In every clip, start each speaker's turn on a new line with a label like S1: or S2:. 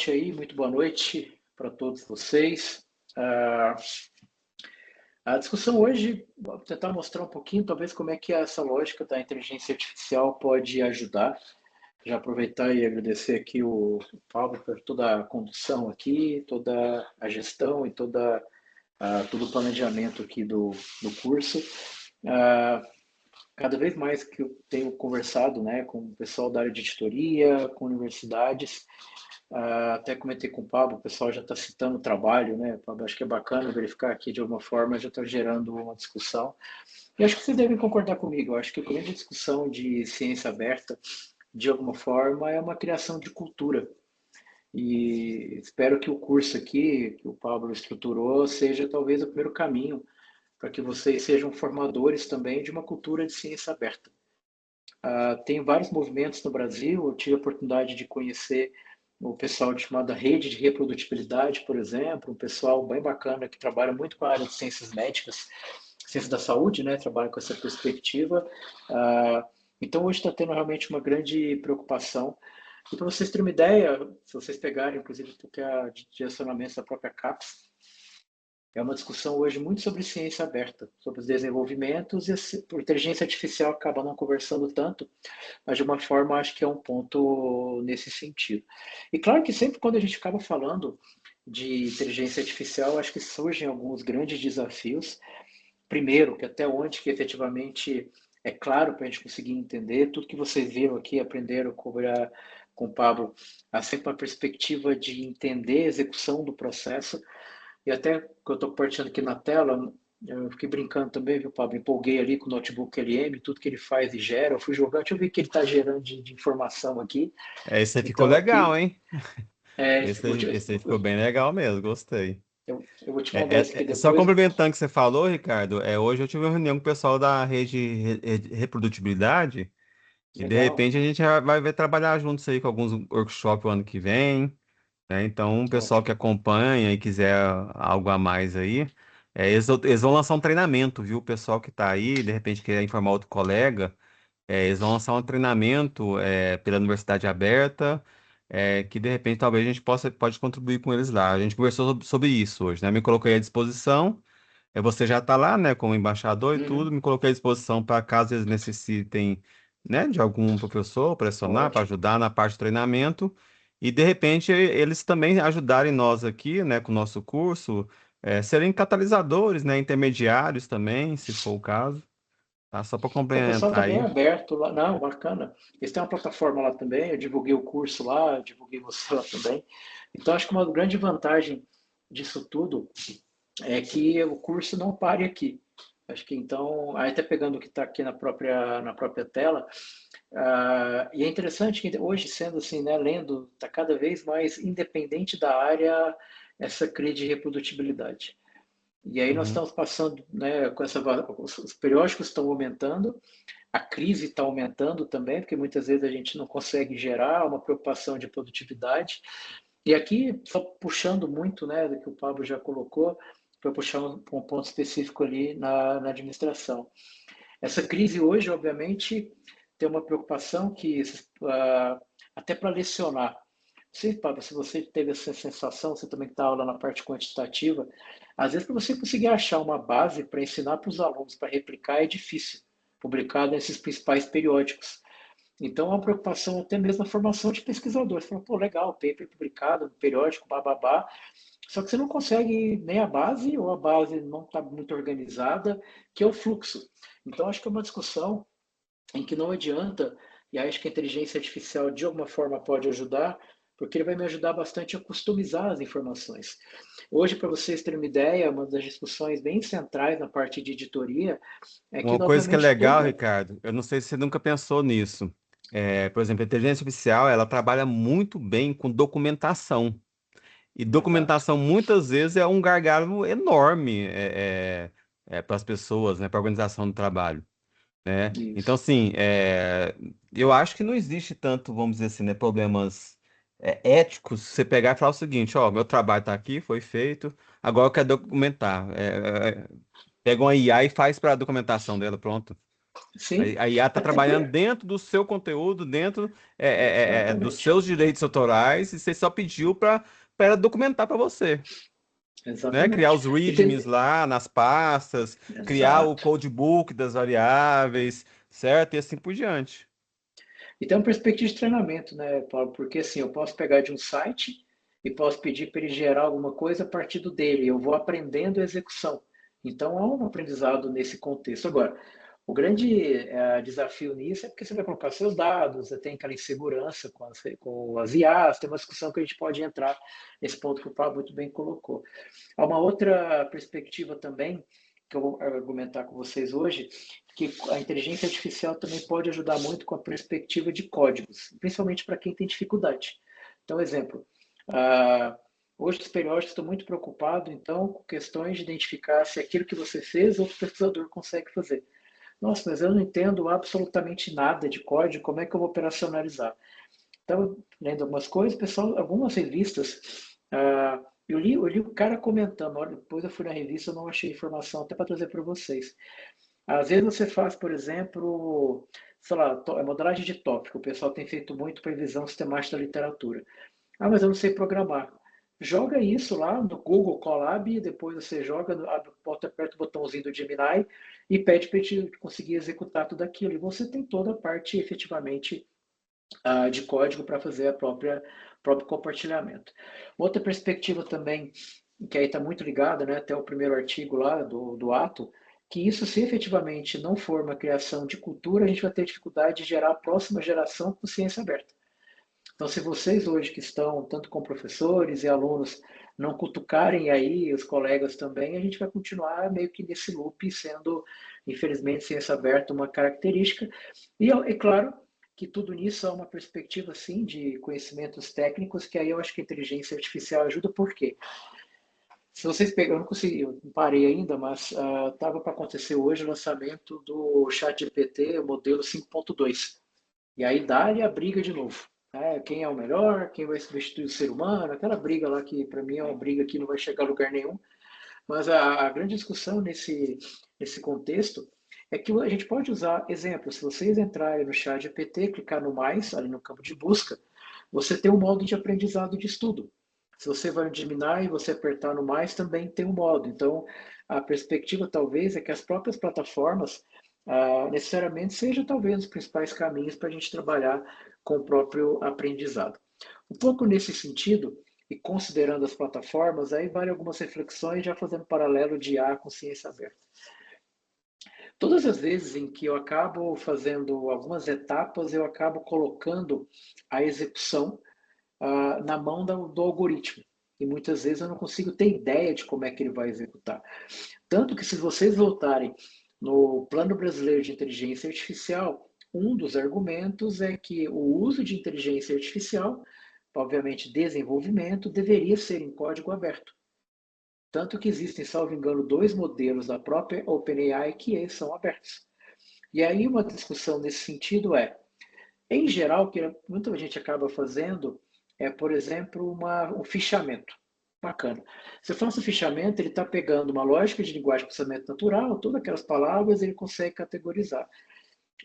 S1: Aí, muito boa noite para todos vocês. Ah, a discussão hoje, vou tentar mostrar um pouquinho, talvez, como é que essa lógica da inteligência artificial pode ajudar. Já aproveitar e agradecer aqui o Paulo por toda a condução aqui, toda a gestão e todo o planejamento aqui do curso. Ah, Cada vez mais que eu tenho conversado, né, com o pessoal da área de editoria, com universidades, até comentei com o Pablo, o pessoal já está citando o trabalho, né, Pablo? Acho que é bacana verificar aqui de alguma forma, já está gerando uma discussão. E acho que vocês devem concordar comigo. Eu acho que a grande discussão de ciência aberta, de alguma forma, é uma criação de cultura. E espero que o curso aqui, que o Pablo estruturou, seja talvez o primeiro caminho para que vocês sejam formadores também de uma cultura de ciência aberta. Tem vários movimentos no Brasil, eu tive a oportunidade de conhecer o pessoal chamada Rede de Reprodutibilidade, por exemplo, um pessoal bem bacana que trabalha muito com a área de ciências médicas, ciência da saúde, né, trabalha com essa perspectiva. Então, hoje está tendo realmente uma grande preocupação. E para vocês terem uma ideia, se vocês pegarem, inclusive, o que é de direcionamento da própria CAPES, é uma discussão hoje muito sobre ciência aberta, sobre os desenvolvimentos, e a inteligência artificial acaba não conversando tanto, mas de uma forma acho que é um ponto nesse sentido. E claro que sempre quando a gente acaba falando de inteligência artificial, acho que surgem alguns grandes desafios. Primeiro, que até onde que efetivamente é claro para a gente conseguir entender tudo que vocês viram aqui, aprenderam com o Pablo, há sempre uma perspectiva de entender a execução do processo. E até que eu estou compartilhando aqui na tela, eu fiquei brincando também, viu, Pablo? Empolguei ali com o notebook LM, tudo que ele faz e gera. Eu fui jogar, deixa eu ver o que ele está gerando de informação aqui.
S2: Esse aí ficou
S1: Então,
S2: legal,
S1: aqui,
S2: hein? Esse aí ficou bem legal mesmo, gostei.
S1: eu vou te mandar isso aqui
S2: Só
S1: depois.
S2: complementando o que você falou, Ricardo, hoje eu tive uma reunião com o pessoal da rede Reprodutibilidade e de
S1: Legal,
S2: repente a gente já vai ver trabalhar juntos aí com alguns workshops o ano que vem, né? Então, o pessoal que
S1: ótimo.
S2: acompanha e quiser algo a mais aí, eles vão lançar um treinamento, viu? O pessoal que está aí, de repente quer informar outro colega. Eles vão lançar um treinamento pela Universidade Aberta, que de repente talvez a gente pode contribuir com eles lá. A gente conversou sobre isso hoje, né? Me coloquei à disposição. Você já está lá, né, como embaixador e tudo.
S1: Uhum,
S2: Me coloquei à disposição para caso eles necessitem, né, de algum professor para lecionar, para
S1: ótimo.
S2: ajudar na parte do treinamento. E de repente eles também ajudarem nós aqui, né, com o nosso curso, serem catalisadores, né, intermediários também, se for o caso. Tá? Só para
S1: O pessoal
S2: complementar
S1: está bem
S2: aí.
S1: aberto lá. Não, bacana. Eles têm uma plataforma lá também. Eu divulguei o curso lá, eu divulguei você lá também. Então, acho que uma grande vantagem disso tudo é que o curso não pare aqui. Acho que então, aí até pegando o que está aqui na própria tela, e é interessante que hoje, sendo assim, né, lendo, está cada vez mais independente da área essa crise de reprodutibilidade. E aí nós
S2: Uhum.
S1: estamos passando, né, os periódicos estão aumentando, a crise está aumentando também, porque muitas vezes a gente não consegue gerar uma preocupação de produtividade. E aqui, só puxando muito, né, do que o Pablo já colocou, para puxar um ponto específico ali na administração. Essa crise hoje, obviamente, tem uma preocupação que, até para lecionar, sei, Pablo, se você teve essa sensação, você também está aula na parte quantitativa, às vezes para você conseguir achar uma base para ensinar para os alunos para replicar é difícil, publicar nesses principais periódicos. Então, é uma preocupação até mesmo na formação de pesquisadores. Você fala, pô, legal, paper publicado no periódico, bababá, só que você não consegue nem a base, ou a base não está muito organizada, que é o fluxo. Então, acho que é uma discussão em que não adianta, e acho que a inteligência artificial de alguma forma pode ajudar, porque ele vai me ajudar bastante a customizar as informações. Hoje, para vocês terem uma ideia, uma das discussões bem centrais na parte de editoria é que,
S2: Uma coisa que é
S1: obviamente,
S2: legal,
S1: todo.
S2: Ricardo, eu não sei se você nunca pensou nisso. Por exemplo, a inteligência artificial, ela trabalha muito bem com documentação. E
S1: Exato.
S2: documentação, muitas vezes, é um gargalo enorme para as pessoas, né, para a organização do trabalho, né? Então,
S1: Isso.
S2: assim, eu acho que não existe tanto, vamos dizer assim, né, problemas éticos. Se você pegar e falar o seguinte, ó, meu trabalho está aqui, foi feito, agora eu quero documentar. Pega uma IA e faz para a documentação dela, pronto.
S1: Sim,
S2: A IA está
S1: até
S2: trabalhando
S1: por...
S2: dentro do seu conteúdo, dentro dos
S1: Exatamente,
S2: seus direitos autorais, e você só pediu para ela documentar para você, né? Criar
S1: exatamente.
S2: os
S1: E tem...
S2: readmes lá nas pastas, criar o
S1: Exato.
S2: codebook das variáveis, certo? E assim por diante.
S1: E tem uma perspectiva de treinamento, né, Paulo? Porque assim, eu posso pegar de um site e posso pedir para ele gerar alguma coisa a partir do dele. Eu vou aprendendo a execução. Então, há um aprendizado nesse contexto. Agora, o grande desafio nisso é porque você vai colocar seus dados, você tem aquela insegurança com as IAs, tem uma discussão que a gente pode entrar nesse ponto que o Paulo muito bem colocou. Há uma outra perspectiva também, que eu vou argumentar com vocês hoje, que a inteligência artificial também pode ajudar muito com a perspectiva de códigos, principalmente para quem tem dificuldade. Então, exemplo, hoje os periódicos estão muito preocupados, então, com questões de identificar se aquilo que você fez, outro pesquisador consegue fazer. Nossa, mas eu não entendo absolutamente nada de código, como é que eu vou operacionalizar? Estava lendo algumas coisas, pessoal, algumas revistas, eu li o cara comentando, olha, depois eu fui na revista, eu não achei informação até para trazer para vocês. Às vezes você faz, por exemplo, sei lá, modelagem de tópico, o pessoal tem feito muito previsão sistemática da literatura. Ah, mas eu não sei programar. Joga isso lá no Google Colab e depois você joga, aperta o botãozinho do Gemini e pede para ele conseguir executar tudo aquilo. E você tem toda a parte efetivamente de código para fazer próprio compartilhamento. Outra perspectiva também, que aí está muito ligada, né, até o primeiro artigo lá do ato, que isso, se efetivamente não for uma criação de cultura, a gente vai ter dificuldade de gerar a próxima geração com ciência aberta. Então, se vocês hoje que estão, tanto com professores e alunos, não cutucarem aí os colegas também, a gente vai continuar meio que nesse loop, sendo, infelizmente, ciência aberta uma característica. E é claro que tudo nisso é uma perspectiva, sim, de conhecimentos técnicos, que aí eu acho que a inteligência artificial ajuda, por quê? Se vocês pegarem, eu não consegui, eu não parei ainda, mas estava para acontecer hoje o lançamento do ChatGPT modelo 5.2. E aí dá-lhe a briga de novo. Quem é o melhor, quem vai substituir o ser humano, aquela briga lá que para mim é uma briga que não vai chegar a lugar nenhum. Mas a grande discussão nesse contexto é que a gente pode usar exemplos. Se vocês entrarem no chat GPT, clicar no mais, ali no campo de busca, você tem um modo de aprendizado de estudo. Se você vai no Gemini e você apertar no mais, também tem um modo. Então, a perspectiva talvez é que as próprias plataformas necessariamente sejam talvez os principais caminhos para a gente trabalhar com o próprio aprendizado. Um pouco nesse sentido, e considerando as plataformas, aí vale algumas reflexões já fazendo paralelo de IA com ciência aberta. Todas as vezes em que eu acabo fazendo algumas etapas, eu acabo colocando a execução na mão do algoritmo. E muitas vezes eu não consigo ter ideia de como é que ele vai executar. Tanto que se vocês voltarem no Plano Brasileiro de Inteligência Artificial, um dos argumentos é que o uso de inteligência artificial, obviamente desenvolvimento, deveria ser em código aberto. Tanto que existem, salvo engano, dois modelos da própria OpenAI que são abertos. E aí uma discussão nesse sentido em geral, o que muita gente acaba fazendo é, por exemplo, um fichamento. Bacana. Se eu faço o fichamento, ele está pegando uma lógica de linguagem de processamento natural, todas aquelas palavras ele consegue categorizar.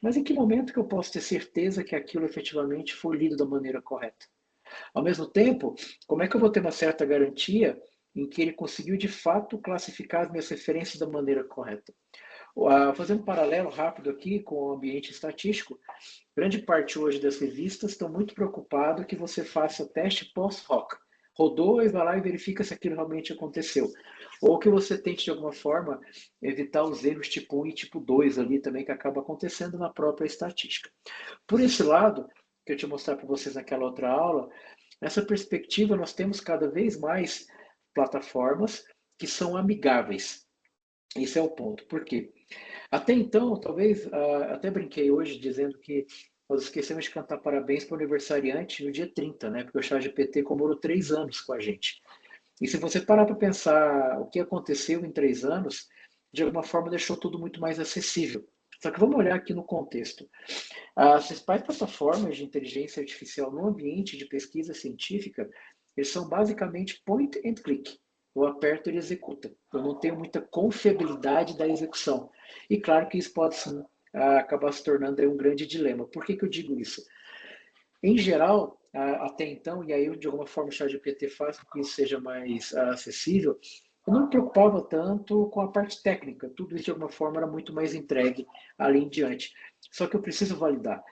S1: Mas em que momento que eu posso ter certeza que aquilo efetivamente foi lido da maneira correta? Ao mesmo tempo, como é que eu vou ter uma certa garantia em que ele conseguiu de fato classificar as minhas referências da maneira correta? Fazendo um paralelo rápido aqui com o ambiente estatístico, grande parte hoje das revistas estão muito preocupadas que você faça teste pós-hoc. Rodou e vai lá e verifica se aquilo realmente aconteceu. Ou que você tente, de alguma forma, evitar os erros tipo 1 e tipo 2 ali também, que acaba acontecendo na própria estatística. Por esse lado, que eu te mostrar para vocês naquela outra aula, nessa perspectiva nós temos cada vez mais plataformas que são amigáveis. Esse é o ponto. Por quê? Até então, talvez, até brinquei hoje dizendo que nós esquecemos de cantar parabéns para o aniversariante no dia 30, né? Porque o ChatGPT comemorou 3 anos com a gente. E se você parar para pensar o que aconteceu em 3 anos, de alguma forma deixou tudo muito mais acessível. Só que vamos olhar aqui no contexto. As principais plataformas de inteligência artificial no ambiente de pesquisa científica, eles são basicamente point and click. Eu aperto e ele executa. Eu não tenho muita confiabilidade da execução. E claro que isso pode sim acabar se tornando aí um grande dilema. Por que que eu digo isso? Em geral, até então, e aí de alguma forma o ChatGPT faz com que isso seja mais acessível, eu não me preocupava tanto com a parte técnica, tudo isso de alguma forma era muito mais entregue ali em diante. Só que eu preciso validar.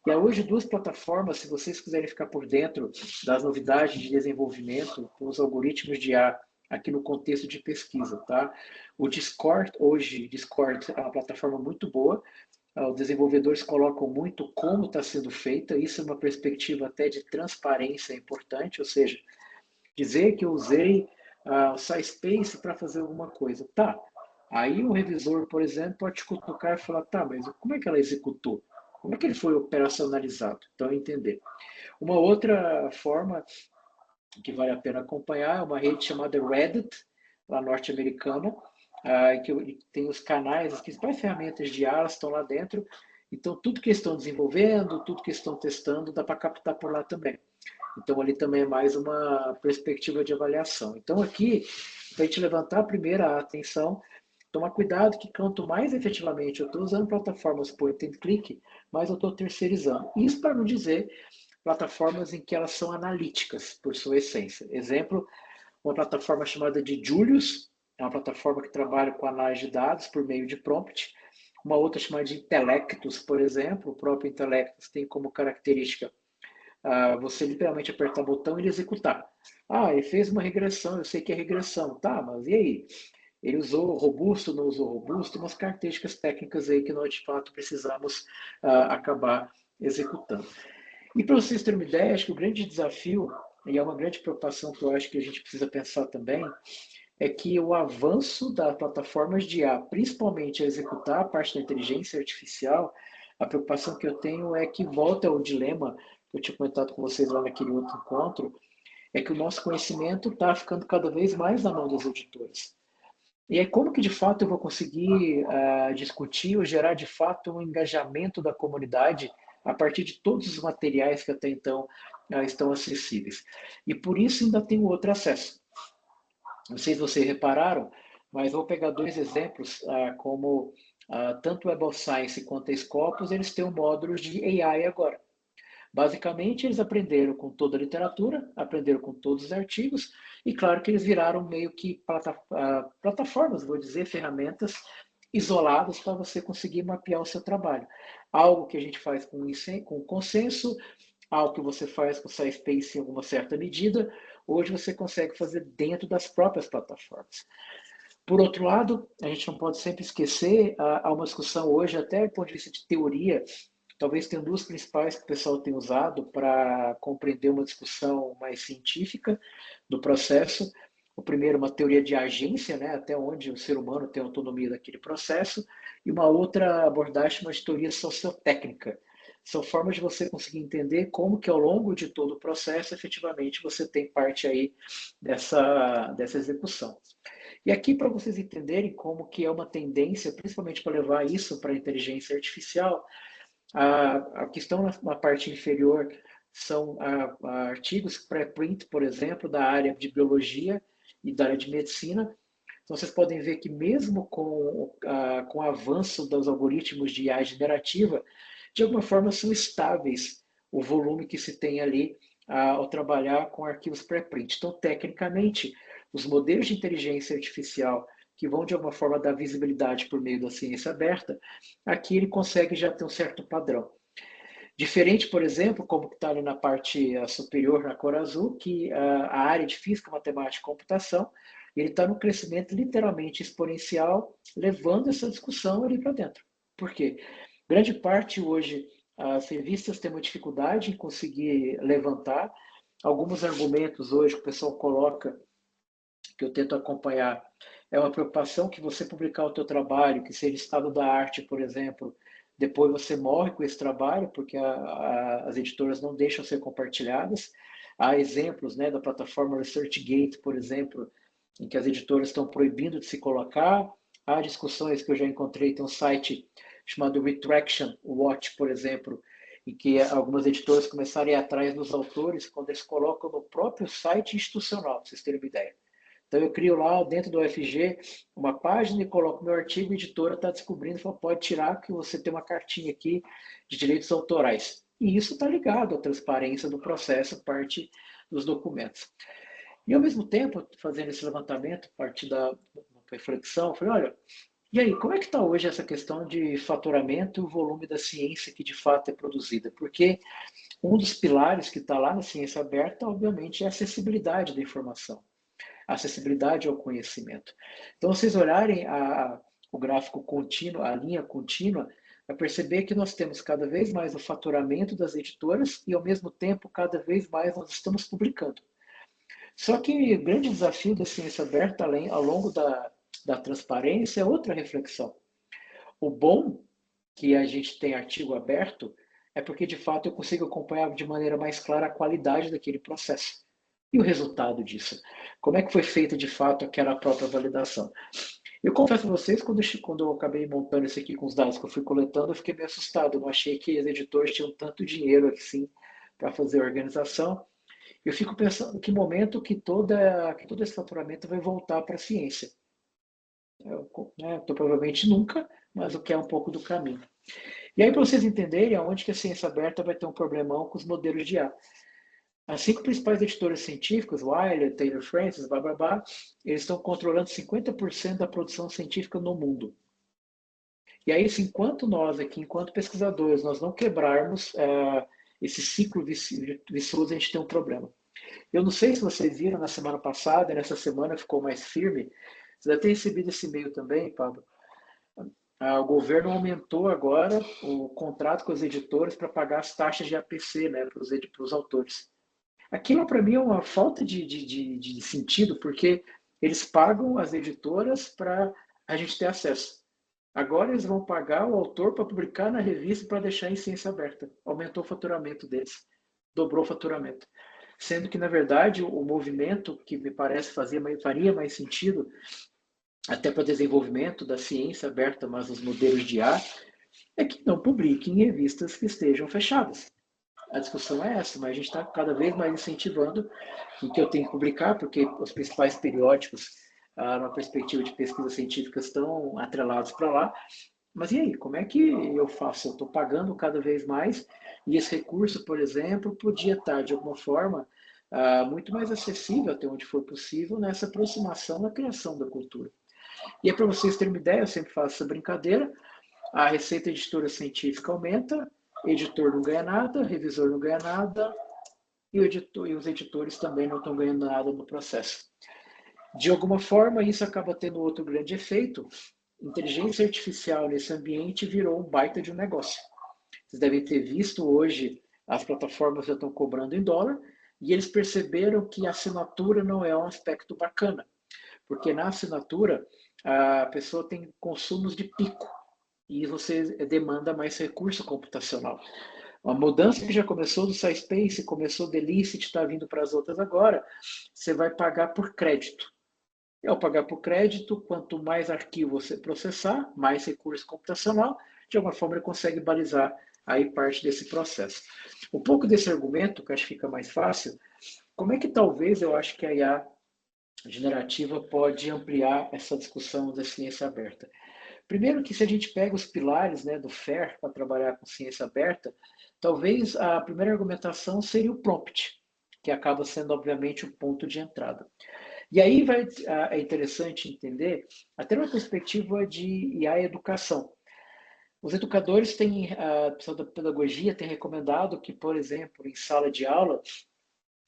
S1: E há hoje duas plataformas, se vocês quiserem ficar por dentro das novidades de desenvolvimento com os algoritmos de IA aqui no contexto de pesquisa, tá? O Discord, hoje, Discord é uma plataforma muito boa, os desenvolvedores colocam muito como está sendo feita, isso é uma perspectiva até de transparência importante, ou seja, dizer que eu usei o SciSpace para fazer alguma coisa. Tá, aí o revisor, por exemplo, pode te cutucar e falar, tá, mas como é que ela executou? Como é que ele foi operacionalizado? Então, entender. Uma outra forma que vale a pena acompanhar é uma rede chamada Reddit, lá norte-americana, que tem os canais, as principais ferramentas de IA estão lá dentro. Então, tudo que estão desenvolvendo, tudo que estão testando, dá para captar por lá também. Então, ali também é mais uma perspectiva de avaliação. Então, aqui, para a gente levantar a primeira atenção, tomar cuidado que quanto mais efetivamente eu estou usando plataformas point and click, mais eu estou terceirizando. Isso para não dizer plataformas em que elas são analíticas, por sua essência. Exemplo, uma plataforma chamada de Julius, é uma plataforma que trabalha com análise de dados por meio de prompt. Uma outra chamada de Intellectus, por exemplo, o próprio Intellectus tem como característica você literalmente apertar o botão e ele executar. Ele fez uma regressão, eu sei que é regressão, tá, mas e aí? Ele usou robusto, não usou robusto, umas características técnicas aí que nós de fato precisamos acabar executando. E para vocês terem uma ideia, acho que o grande desafio, e é uma grande preocupação que eu acho que a gente precisa pensar também, é que o avanço das plataformas de IA, principalmente a executar a parte da inteligência artificial, a preocupação que eu tenho é que volta ao dilema que eu tinha comentado com vocês lá naquele outro encontro, é que o nosso conhecimento está ficando cada vez mais na mão das editoras. E aí, como que de fato eu vou conseguir discutir ou gerar de fato um engajamento da comunidade a partir de todos os materiais que até então estão acessíveis? E por isso ainda tem o outro acesso. Não sei se vocês repararam, mas vou pegar dois exemplos, como tanto o Web of Science quanto a Scopus, eles têm um módulo de AI agora. Basicamente, eles aprenderam com toda a literatura, aprenderam com todos os artigos, e claro que eles viraram meio que plataformas, vou dizer, ferramentas isoladas para você conseguir mapear o seu trabalho. Algo que a gente faz com consenso, algo que você faz com o SciSpace em alguma certa medida, hoje você consegue fazer dentro das próprias plataformas. Por outro lado, a gente não pode sempre esquecer, há uma discussão hoje, até do ponto de vista de teoria, talvez tenham duas principais que o pessoal tem usado para compreender uma discussão mais científica do processo. O primeiro, uma teoria de agência, né, até onde o ser humano tem autonomia daquele processo, e uma outra abordagem, uma teoria sociotécnica. São formas de você conseguir entender como que ao longo de todo o processo, efetivamente, você tem parte aí dessa execução. E aqui, para vocês entenderem como que é uma tendência, principalmente para levar isso para a inteligência artificial, a questão na parte inferior são artigos pré-print, por exemplo, da área de biologia e da área de medicina. Então, vocês podem ver que mesmo com o avanço dos algoritmos de IA generativa, de alguma forma são estáveis o volume que se tem ali ao trabalhar com arquivos pré-print. Então, tecnicamente, os modelos de inteligência artificial que vão de alguma forma dar visibilidade por meio da ciência aberta, aqui ele consegue já ter um certo padrão. Diferente, por exemplo, como está ali na parte superior, na cor azul, que a área de física, matemática e computação, ele está no crescimento literalmente exponencial, levando essa discussão ali para dentro. Por quê? Grande parte hoje, as revistas têm uma dificuldade em conseguir levantar. Alguns argumentos hoje que o pessoal coloca, que eu tento acompanhar, é uma preocupação que você publicar o teu trabalho, que seja estado da arte, por exemplo, depois você morre com esse trabalho, porque as editoras não deixam ser compartilhadas. Há exemplos, né, da plataforma ResearchGate, por exemplo, em que as editoras estão proibindo de se colocar. Há discussões que eu já encontrei, tem um site chamado Retraction Watch, por exemplo, em que algumas editoras começaram a ir atrás dos autores quando eles colocam no próprio site institucional, para vocês terem uma ideia. Então, eu crio lá dentro do UFG uma página e coloco meu artigo, a editora está descobrindo, fala, pode tirar que você tem uma cartinha aqui de direitos autorais. E isso está ligado à transparência do processo, parte dos documentos. E, ao mesmo tempo, fazendo esse levantamento, a partir da reflexão, eu falei, olha, e aí, como é que está hoje essa questão de faturamento e o volume da ciência que de fato é produzida? Porque um dos pilares que está lá na ciência aberta, obviamente, é a acessibilidade da informação, a acessibilidade ao conhecimento. Então, vocês olharem o gráfico contínuo, a linha contínua, vai perceber que nós temos cada vez mais o faturamento das editoras e, ao mesmo tempo, cada vez mais nós estamos publicando. Só que o grande desafio da ciência aberta, além, ao longo da transparência, é outra reflexão. O bom que a gente tem artigo aberto é porque, de fato, eu consigo acompanhar de maneira mais clara a qualidade daquele processo. E o resultado disso? Como é que foi feita, de fato, aquela própria validação? Eu confesso a vocês, quando eu acabei montando isso aqui com os dados que eu fui coletando, eu fiquei meio assustado. Eu não achei que os editores tinham tanto dinheiro assim para fazer a organização. Eu fico pensando que momento que todo esse faturamento vai voltar para a ciência. Provavelmente nunca, mas o que é um pouco do caminho. E aí, para vocês entenderem aonde que a ciência aberta vai ter um problemão com os modelos de IA. As 5 principais editoras científicas, Wiley, Taylor Francis, blá, eles estão controlando 50% da produção científica no mundo. E aí, enquanto nós aqui, enquanto pesquisadores, nós não quebrarmos esse ciclo vicioso, a gente tem um problema. Eu não sei se vocês viram na semana passada, nessa semana ficou mais firme. Você deve ter recebido esse e-mail também, Pablo. O governo aumentou agora o contrato com as editoras para pagar as taxas de APC, né, para os autores. Aquilo, para mim, é uma falta de sentido, porque eles pagam as editoras para a gente ter acesso. Agora eles vão pagar o autor para publicar na revista para deixar em ciência aberta. Aumentou o faturamento deles, dobrou o faturamento. Sendo que, na verdade, o movimento que me parece faria mais sentido, até para desenvolvimento da ciência aberta, mas os modelos de IA, é que não publiquem em revistas que estejam fechadas. A discussão é essa, mas a gente está cada vez mais incentivando o que eu tenho que publicar, porque os principais periódicos, na perspectiva de pesquisa científica, estão atrelados para lá. Mas e aí, como é que eu faço? Eu estou pagando cada vez mais e esse recurso, por exemplo, podia estar, de alguma forma, muito mais acessível, até onde for possível, nessa aproximação da criação da cultura. E aí, para vocês terem uma ideia, eu sempre faço essa brincadeira, a receita editora científica aumenta, editor não ganha nada, revisor não ganha nada, e os editores também não estão ganhando nada no processo. De alguma forma, isso acaba tendo outro grande efeito. Inteligência artificial nesse ambiente virou um baita de um negócio. Vocês devem ter visto hoje, as plataformas já estão cobrando em dólar, e eles perceberam que a assinatura não é um aspecto bacana, porque na assinatura a pessoa tem consumos de pico, e você demanda mais recurso computacional. Uma mudança que já começou do SciSpace, começou do Elicit, está vindo para as outras agora, você vai pagar por crédito. E ao pagar por crédito, quanto mais arquivo você processar, mais recurso computacional, de alguma forma ele consegue balizar aí parte desse processo. Um pouco desse argumento, que acho que fica mais fácil, como é que talvez eu acho que a IA generativa pode ampliar essa discussão da ciência aberta? Primeiro que se a gente pega os pilares, né, do FAIR para trabalhar com ciência aberta, talvez a primeira argumentação seria o prompt, que acaba sendo, obviamente, o ponto de entrada. E aí é interessante entender, até uma perspectiva de IA e educação. Os educadores têm, a pessoa da pedagogia tem recomendado que, por exemplo, em sala de aula,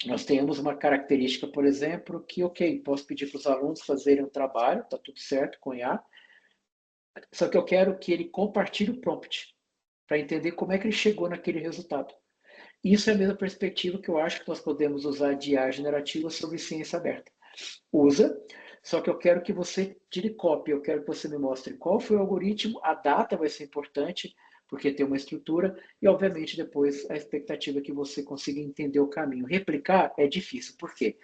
S1: nós tenhamos uma característica, por exemplo, que, ok, posso pedir para os alunos fazerem um trabalho, está tudo certo com IA, só que eu quero que ele compartilhe o prompt, para entender como é que ele chegou naquele resultado. Isso é a mesma perspectiva que eu acho que nós podemos usar de IA generativa sobre ciência aberta. Usa, só que eu quero que você tire cópia, eu quero que você me mostre qual foi o algoritmo, a data vai ser importante, porque tem uma estrutura, e obviamente depois a expectativa é que você consiga entender o caminho. Replicar é difícil, por quê?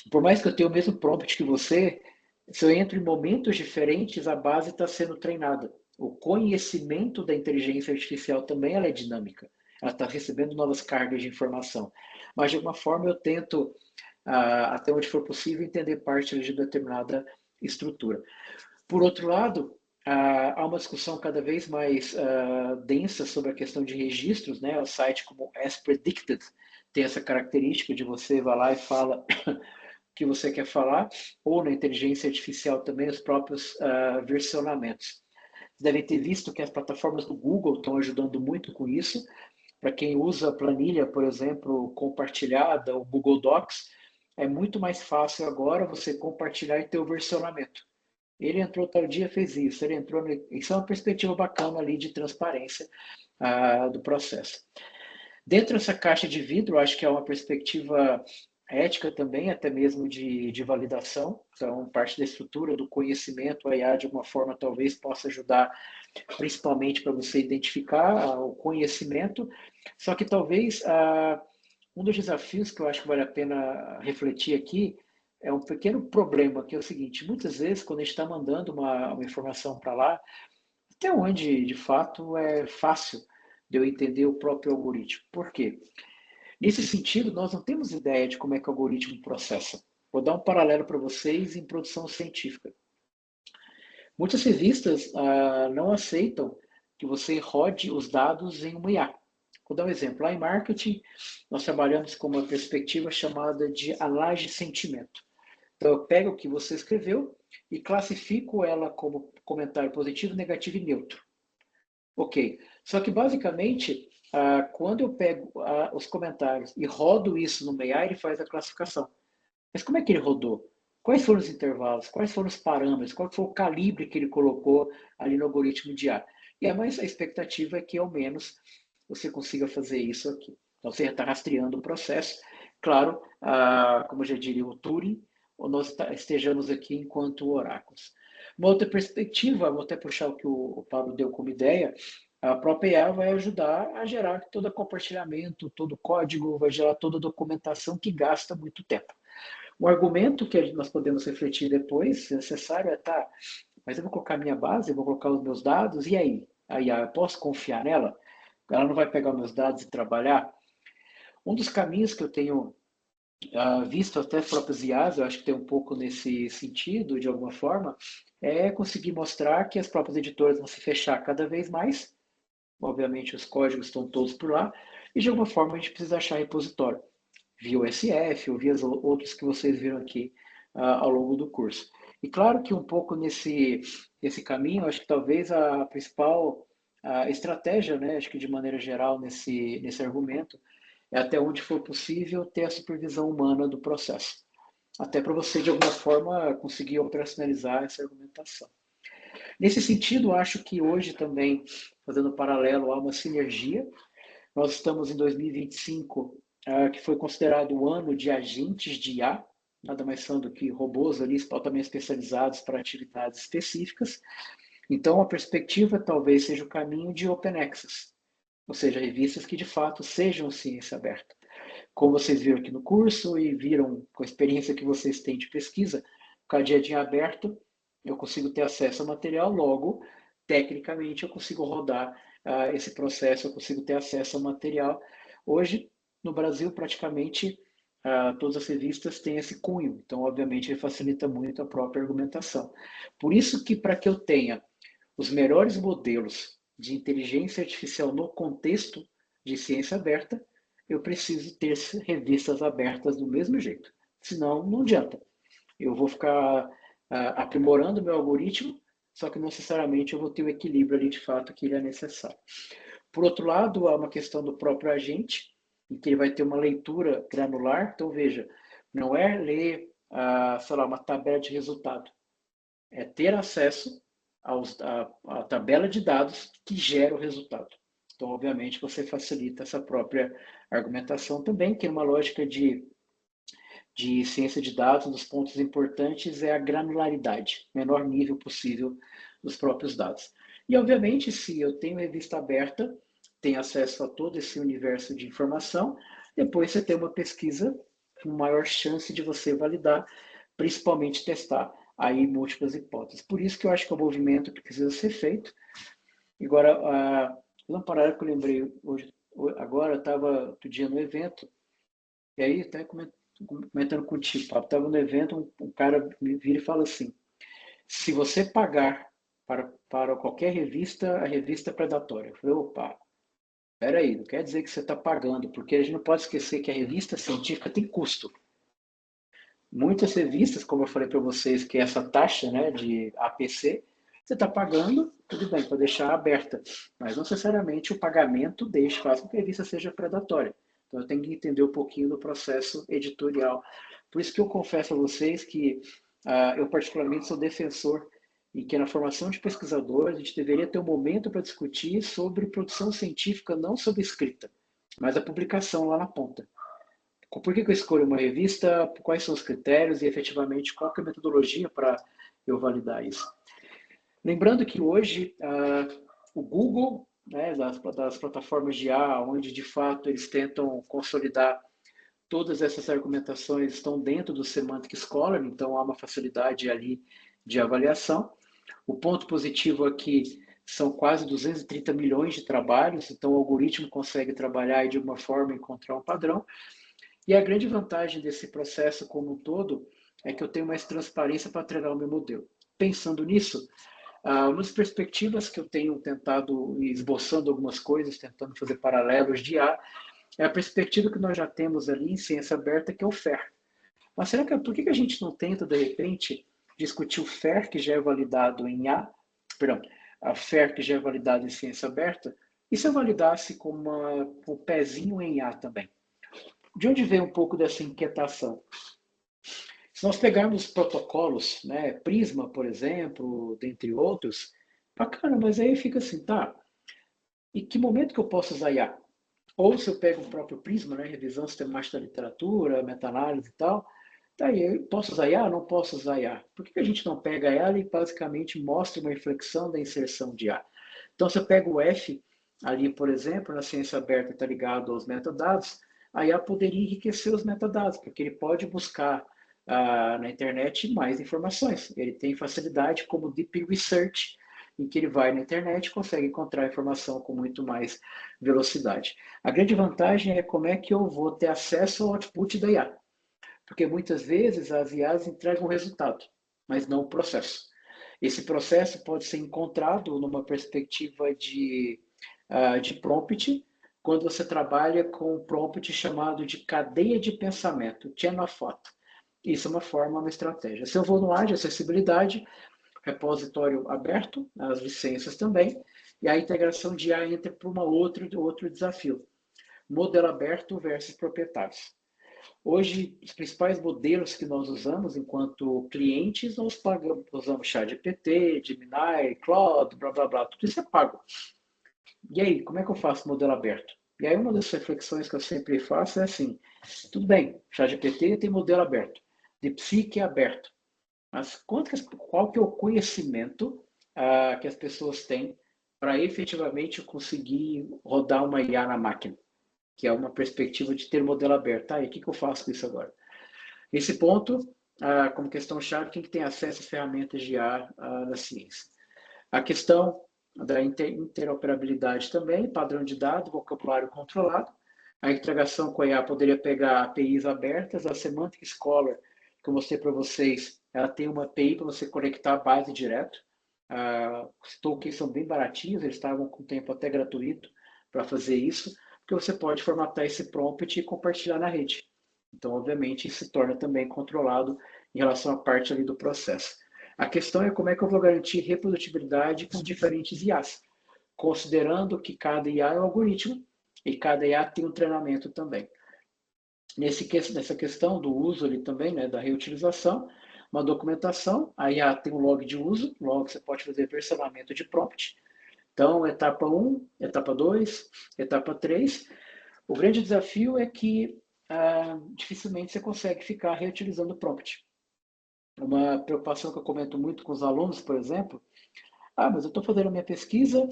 S1: Por mais que eu tenha o mesmo prompt que você, se eu entro em momentos diferentes, a base está sendo treinada. O conhecimento da inteligência artificial também ela é dinâmica. Ela está recebendo novas cargas de informação. Mas, de alguma forma, eu tento até onde for possível, entender parte de determinada estrutura. Por outro lado, há uma discussão cada vez mais densa sobre a questão de registros, né? O site como As Predicted tem essa característica de você vai lá e fala o que você quer falar, ou na inteligência artificial também os próprios versionamentos. Vocês devem ter visto que as plataformas do Google estão ajudando muito com isso. Para quem usa a planilha, por exemplo, compartilhada, o Google Docs, é muito mais fácil agora você compartilhar e ter o versionamento. Ele entrou tal dia, fez isso, ele entrou. Isso é uma perspectiva bacana ali de transparência do processo. Dentro dessa caixa de vidro, acho que é uma perspectiva ética também, até mesmo de validação. Então, parte da estrutura do conhecimento, a IA, de alguma forma, talvez possa ajudar, principalmente para você identificar o conhecimento. Só que talvez um dos desafios que eu acho que vale a pena refletir aqui é um pequeno problema, que é o seguinte: muitas vezes, quando a gente está mandando uma informação para lá, até onde, de fato, é fácil de eu entender o próprio algoritmo. Por quê? Nesse sentido, nós não temos ideia de como é que o algoritmo processa. Vou dar um paralelo para vocês em produção científica. Muitas revistas não aceitam que você rode os dados em uma IA. Vou dar um exemplo. Lá em marketing, nós trabalhamos com uma perspectiva chamada de análise de sentimento. Então, eu pego o que você escreveu e classifico ela como comentário positivo, negativo e neutro. Ok. Só que, basicamente, quando eu pego os comentários e rodo isso no AI, ele faz a classificação. Mas como é que ele rodou? Quais foram os intervalos? Quais foram os parâmetros? Qual foi o calibre que ele colocou ali no algoritmo de IA? E a expectativa é que, ao menos, você consiga fazer isso aqui. Então, você está rastreando o processo. Claro, como já diria o Turing, nós estejamos aqui enquanto oráculos. Uma outra perspectiva, vou até puxar o que o Pablo deu como ideia, a própria IA vai ajudar a gerar todo compartilhamento, todo código, vai gerar toda a documentação que gasta muito tempo. O argumento que nós podemos refletir depois, se necessário, é tá, mas eu vou colocar minha base, eu vou colocar os meus dados, e aí? A IA, eu posso confiar nela? Ela não vai pegar os meus dados e trabalhar? Um dos caminhos que eu tenho visto até as próprias IAs, eu acho que tem um pouco nesse sentido, de alguma forma, é conseguir mostrar que as próprias editoras vão se fechar cada vez mais. Obviamente, os códigos estão todos por lá, e de alguma forma a gente precisa achar repositório, via o SF ou via outros que vocês viram aqui ao longo do curso. E claro que um pouco nesse caminho, acho que talvez a principal estratégia, né, acho que de maneira geral nesse argumento, é até onde for possível ter a supervisão humana do processo. Até para você, de alguma forma, conseguir operacionalizar essa argumentação. Nesse sentido, acho que hoje também, fazendo paralelo, há uma sinergia. Nós estamos em 2025, que foi considerado o ano de agentes de IA, nada mais são do que robôs ali altamente especializados para atividades específicas. Então, a perspectiva talvez seja o caminho de Open Access, ou seja, revistas que de fato sejam ciência aberta. Como vocês viram aqui no curso e viram com a experiência que vocês têm de pesquisa, o cadeadinho aberto, eu consigo ter acesso ao material, logo, tecnicamente, eu consigo rodar esse processo, eu consigo ter acesso ao material. Hoje, no Brasil, praticamente todas as revistas têm esse cunho, então, obviamente, ele facilita muito a própria argumentação. Por isso que, para que eu tenha os melhores modelos de inteligência artificial no contexto de ciência aberta, eu preciso ter revistas abertas do mesmo jeito. Senão, não adianta. Eu vou ficar aprimorando o meu algoritmo, só que não necessariamente eu vou ter o equilíbrio ali de fato que ele é necessário. Por outro lado, há uma questão do próprio agente, em que ele vai ter uma leitura granular. Então, veja, não é ler, sei lá, uma tabela de resultado. É ter acesso à tabela de dados que gera o resultado. Então, obviamente, você facilita essa própria argumentação também, que é uma lógica de ciência de dados, um dos pontos importantes é a granularidade, menor nível possível dos próprios dados. E, obviamente, se eu tenho revista aberta, tenho acesso a todo esse universo de informação, depois você tem uma pesquisa com maior chance de você validar, principalmente testar aí múltiplas hipóteses. Por isso que eu acho que é um movimento que precisa ser feito. Agora, um paralelo que eu lembrei hoje, agora eu estava outro dia no evento, e aí até comentando contigo, Pablo, estava no evento, um cara me vira e fala assim, se você pagar para qualquer revista, a revista é predatória. Eu falei, opa, peraí, não quer dizer que você está pagando, porque a gente não pode esquecer que a revista científica tem custo. Muitas revistas, como eu falei para vocês, que é essa taxa, né, de APC, você está pagando, tudo bem, para deixar aberta, mas não necessariamente o pagamento faz com que a revista seja predatória. Então eu tenho que entender um pouquinho do processo editorial. Por isso que eu confesso a vocês que eu particularmente sou defensor e que na formação de pesquisadores a gente deveria ter um momento para discutir sobre produção científica, não sobre escrita, mas a publicação lá na ponta. Por que eu escolho uma revista, quais são os critérios e efetivamente qual é a metodologia para eu validar isso. Lembrando que hoje o Google, né, das plataformas de IA, onde de fato eles tentam consolidar todas essas argumentações, estão dentro do Semantic Scholar, então há uma facilidade ali de avaliação. O ponto positivo aqui são quase 230 milhões de trabalhos, então o algoritmo consegue trabalhar e de alguma forma encontrar um padrão. E a grande vantagem desse processo como um todo é que eu tenho mais transparência para treinar o meu modelo. Pensando nisso, uma das perspectivas que eu tenho tentado, esboçando algumas coisas, tentando fazer paralelos de IA, é a perspectiva que nós já temos ali em ciência aberta, que é o FAIR. Mas por que a gente não tenta, de repente, discutir o FAIR, que já é validado em IA, perdão, a FAIR, que já é validado em ciência aberta, e se eu validasse com um pezinho em IA também? De onde vem um pouco dessa inquietação? Se nós pegarmos protocolos, né, Prisma, por exemplo, dentre outros, bacana, mas aí fica assim, tá, e que momento que eu posso usar IA? Ou se eu pego o próprio Prisma, né, revisão sistemática da literatura, meta-análise e tal, tá aí, eu posso usar IA? Não posso usar IA. Por que a gente não pega ela e basicamente mostra uma reflexão da inserção de IA? Então, se eu pego o F ali, por exemplo, na ciência aberta está ligado aos metadados, a IA poderia enriquecer os metadados, porque ele pode buscar na internet mais informações. Ele tem facilidade como Deep Research, em que ele vai na internet e consegue encontrar informação com muito mais velocidade. A grande vantagem é como é que eu vou ter acesso ao output da IA. Porque muitas vezes as IAs entregam o resultado, mas não o processo. Esse processo pode ser encontrado numa perspectiva de prompt, quando você trabalha com um prompt chamado de cadeia de pensamento, chain of thought. Isso é uma forma, uma estratégia. Se eu vou no ar de acessibilidade, repositório aberto, as licenças também, e a integração de IA entra para outro desafio. Modelo aberto versus proprietários. Hoje, os principais modelos que nós usamos enquanto clientes, nós usamos ChatGPT, Gemini, Claude, blá, blá, blá, tudo isso é pago. E aí, como é que eu faço modelo aberto? E aí, uma das reflexões que eu sempre faço é assim, tudo bem, ChatGPT tem modelo aberto, DeepSeek é aberto, mas qual que é o conhecimento que as pessoas têm para efetivamente conseguir rodar uma IA na máquina? Que é uma perspectiva de ter modelo aberto. E o que eu faço com isso agora? Nesse ponto, como questão-chave, quem tem acesso às ferramentas de IA na ciência? A questão da interoperabilidade também, padrão de dados, vocabulário controlado. A integração com a IA poderia pegar APIs abertas, a Semantic Scholar, que eu mostrei para vocês, ela tem uma API para você conectar a base direto. Os tokens são bem baratinhos, eles estavam com tempo até gratuito para fazer isso, porque você pode formatar esse prompt e compartilhar na rede. Então, obviamente, isso se torna também controlado em relação à parte ali do processo. A questão é como é que eu vou garantir reprodutibilidade com diferentes IAs, considerando que cada IA é um algoritmo e cada IA tem um treinamento também. Nessa questão do uso ali também, né, da reutilização, uma documentação, a IA tem um log de uso, logo você pode fazer versionamento de prompt. Então, etapa 1, etapa 2, etapa 3. O grande desafio é que dificilmente você consegue ficar reutilizando o prompt. Uma preocupação que eu comento muito com os alunos, por exemplo, mas eu estou fazendo a minha pesquisa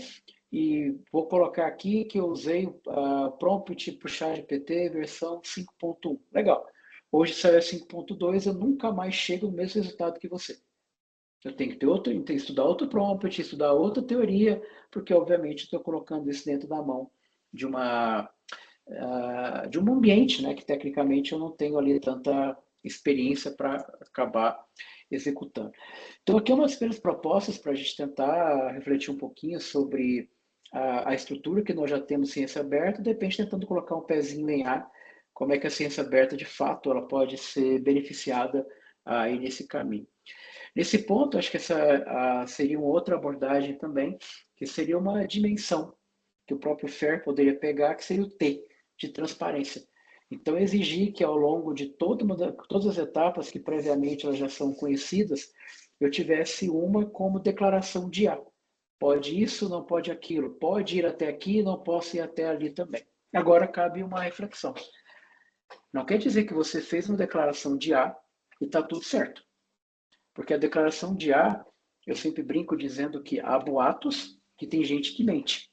S1: e vou colocar aqui que eu usei prompt para o ChatGPT versão 5.1. Legal. Hoje saiu a 5.2, eu nunca mais chego no mesmo resultado que você. Eu tenho que estudar outro prompt, estudar outra teoria, porque obviamente estou colocando isso dentro da mão de uma de um ambiente, né, que tecnicamente eu não tenho ali tanta experiência para acabar executando. Então, aqui é uma das primeiras propostas para a gente tentar refletir um pouquinho sobre a estrutura que nós já temos ciência aberta, de repente tentando colocar um pezinho em ar, como é que a ciência aberta, de fato, ela pode ser beneficiada aí nesse caminho. Nesse ponto, acho que essa seria uma outra abordagem também, que seria uma dimensão que o próprio FAIR poderia pegar, que seria o T, de transparência. Então, exigir que ao longo de todas as etapas que previamente elas já são conhecidas, eu tivesse uma como declaração de A. Pode isso, não pode aquilo. Pode ir até aqui, não posso ir até ali também. Agora cabe uma reflexão. Não quer dizer que você fez uma declaração de A e está tudo certo. Porque a declaração de A, eu sempre brinco dizendo que há boatos que tem gente que mente.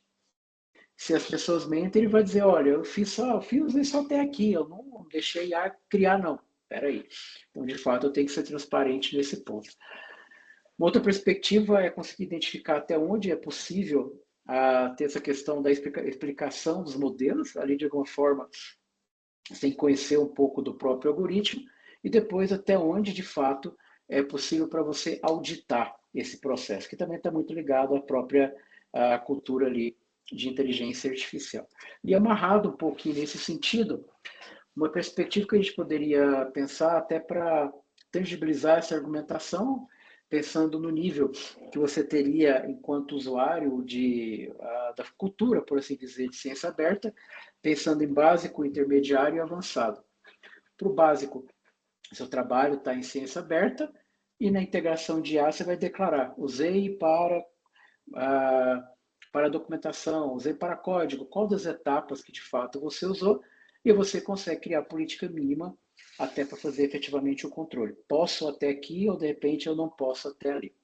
S1: Se as pessoas mentem, ele vai dizer, olha, eu fiz isso até aqui, eu não deixei A criar, não. Espera aí. Então, de fato, eu tenho que ser transparente nesse ponto. Uma outra perspectiva é conseguir identificar até onde é possível ter essa questão da explicação dos modelos, ali de alguma forma, sem conhecer um pouco do próprio algoritmo, e depois até onde, de fato, é possível para você auditar esse processo, que também está muito ligado à própria cultura ali de inteligência artificial. E amarrado um pouquinho nesse sentido, uma perspectiva que a gente poderia pensar até para tangibilizar essa argumentação, pensando no nível que você teria enquanto usuário da cultura, por assim dizer, de ciência aberta, pensando em básico, intermediário e avançado. Para o básico, seu trabalho está em ciência aberta e na integração de IA você vai declarar, usei para documentação, usei para código, qual das etapas que de fato você usou, e você consegue criar política mínima até para fazer efetivamente o controle. Posso até aqui ou de repente eu não posso até ali.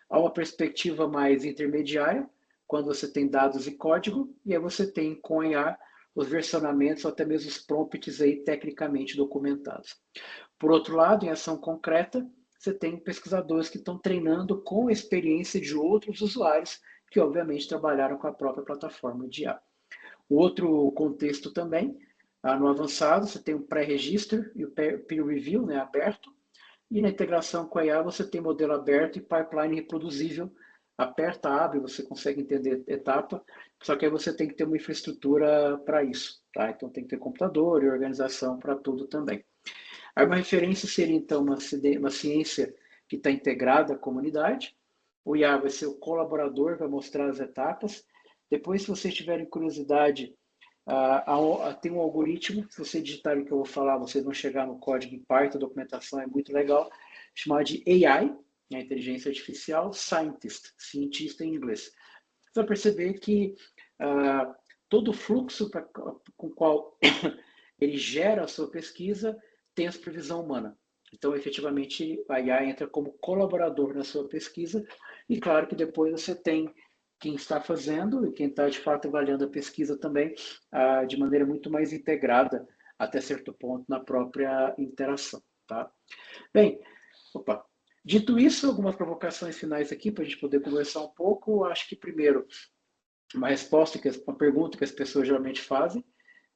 S1: Há uma perspectiva mais intermediária, quando você tem dados e código, e aí você tem com IA os versionamentos ou até mesmo os prompts aí tecnicamente documentados. Por outro lado, em ação concreta, você tem pesquisadores que estão treinando com a experiência de outros usuários que, obviamente, trabalharam com a própria plataforma de IA. O outro contexto também, no avançado, você tem o pré-registro e o peer review, né, aberto, e na integração com a IA você tem modelo aberto e pipeline reproduzível. Aperta, abre, você consegue entender etapa, só que aí você tem que ter uma infraestrutura para isso. Tá? Então tem que ter computador e organização para tudo também. Aí uma referência seria, então, uma ciência que está integrada à comunidade. O IA vai ser o colaborador, vai mostrar as etapas. Depois, se vocês tiverem curiosidade, tem um algoritmo, se você digitar o que eu vou falar, vocês vão chegar no código em parte, a documentação é muito legal, chamado de AI, né, inteligência artificial, scientist, cientista em inglês. Você vai perceber que todo o fluxo com o qual ele gera a sua pesquisa tem a supervisão humana. Então, efetivamente, a IA entra como colaborador na sua pesquisa e, claro, que depois você tem quem está fazendo e quem está, de fato, avaliando a pesquisa também de maneira muito mais integrada, até certo ponto, na própria interação. Tá? Bem, dito isso, algumas provocações finais aqui para a gente poder conversar um pouco. Acho que, primeiro, uma pergunta que as pessoas geralmente fazem,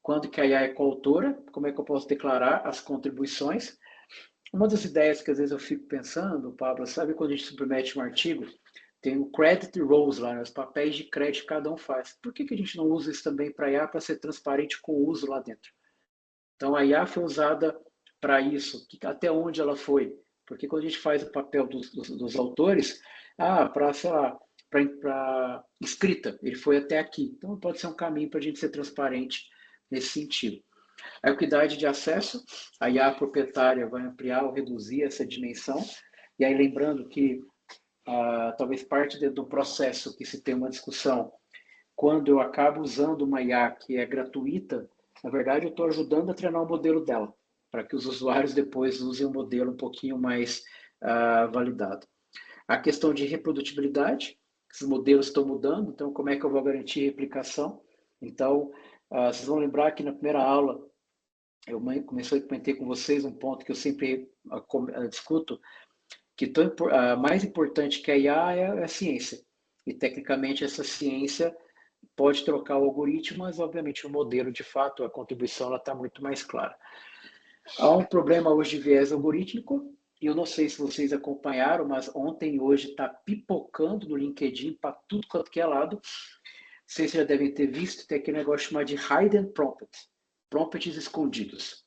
S1: quando que a IA é coautora, como é que eu posso declarar as contribuições. Uma das ideias que às vezes eu fico pensando, Pablo, sabe quando a gente submete um artigo, tem o credit roles lá, né, os papéis de crédito que cada um faz. Por que a gente não usa isso também para a IA para ser transparente com o uso lá dentro? Então a IA foi usada para isso, até onde ela foi? Porque quando a gente faz o papel dos autores, para, sei lá, para escrita, ele foi até aqui. Então pode ser um caminho para a gente ser transparente nesse sentido. A equidade de acesso, a IA proprietária vai ampliar ou reduzir essa dimensão. E aí lembrando que talvez parte do processo que se tem uma discussão, quando eu acabo usando uma IA que é gratuita, na verdade eu estou ajudando a treinar o modelo dela, para que os usuários depois usem um modelo um pouquinho mais validado. A questão de reprodutibilidade, esses modelos estão mudando, então como é que eu vou garantir replicação? Então, vocês vão lembrar que na primeira aula eu comentei com vocês um ponto que eu sempre discuto, que mais importante que a IA é a ciência. E, tecnicamente, essa ciência pode trocar o algoritmo, mas obviamente o modelo, de fato, a contribuição está muito mais clara. Há um problema hoje de viés algorítmico, e eu não sei se vocês acompanharam, mas ontem e hoje está pipocando no LinkedIn para tudo quanto que é lado. Vocês já devem ter visto, tem aquele negócio chamado de hidden prompt, prompts escondidos.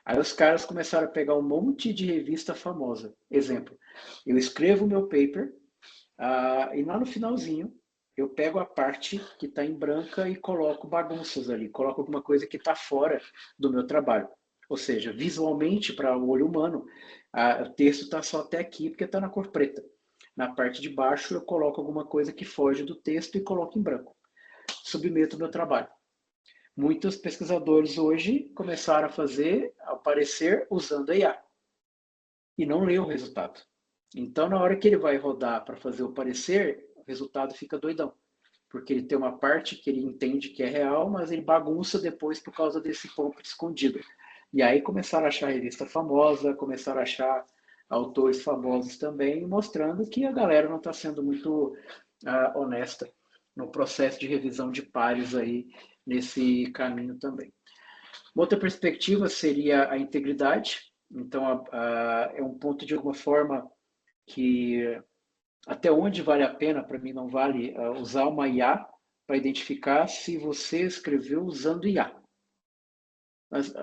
S1: Aí os caras começaram a pegar um monte de revista famosa. Exemplo, eu escrevo o meu paper, e lá no finalzinho eu pego a parte que está em branca e coloco bagunças ali, coloco alguma coisa que está fora do meu trabalho. Ou seja, visualmente, para o olho humano, o texto está só até aqui porque está na cor preta. Na parte de baixo eu coloco alguma coisa que foge do texto e coloco em branco. Submeto o meu trabalho. Muitos pesquisadores hoje começaram a fazer, ao parecer, usando a IA. E não lê o resultado. Então, na hora que ele vai rodar para fazer o parecer, o resultado fica doidão. Porque ele tem uma parte que ele entende que é real, mas ele bagunça depois por causa desse ponto escondido. E aí começaram a achar revista famosa, começaram a achar autores famosos também, mostrando que a galera não está sendo muito honesta no processo de revisão de pares aí nesse caminho também. Uma outra perspectiva seria a integridade. Então, é um ponto de alguma forma que até onde vale a pena, para mim não vale usar uma IA para identificar se você escreveu usando IA. Mas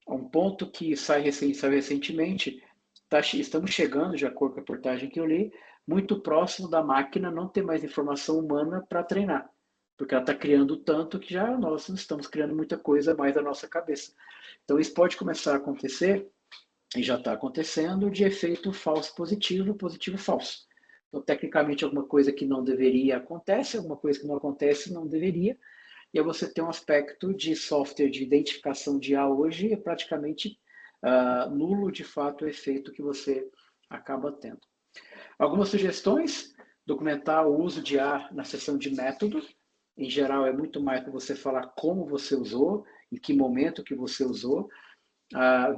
S1: um ponto que saiu recentemente, estamos chegando, de acordo com a reportagem que eu li, muito próximo da máquina não ter mais informação humana para treinar. Porque ela está criando tanto que já nós estamos criando muita coisa mais da nossa cabeça. Então isso pode começar a acontecer, e já está acontecendo, de efeito falso positivo, positivo falso. Então, tecnicamente, alguma coisa que não deveria acontece, alguma coisa que não acontece não deveria, e aí você tem um aspecto de software de identificação de IA hoje é praticamente nulo, de fato, o efeito que você acaba tendo. Algumas sugestões: documentar o uso de IA na seção de método. Em geral, é muito mais para você falar como você usou, em que momento que você usou,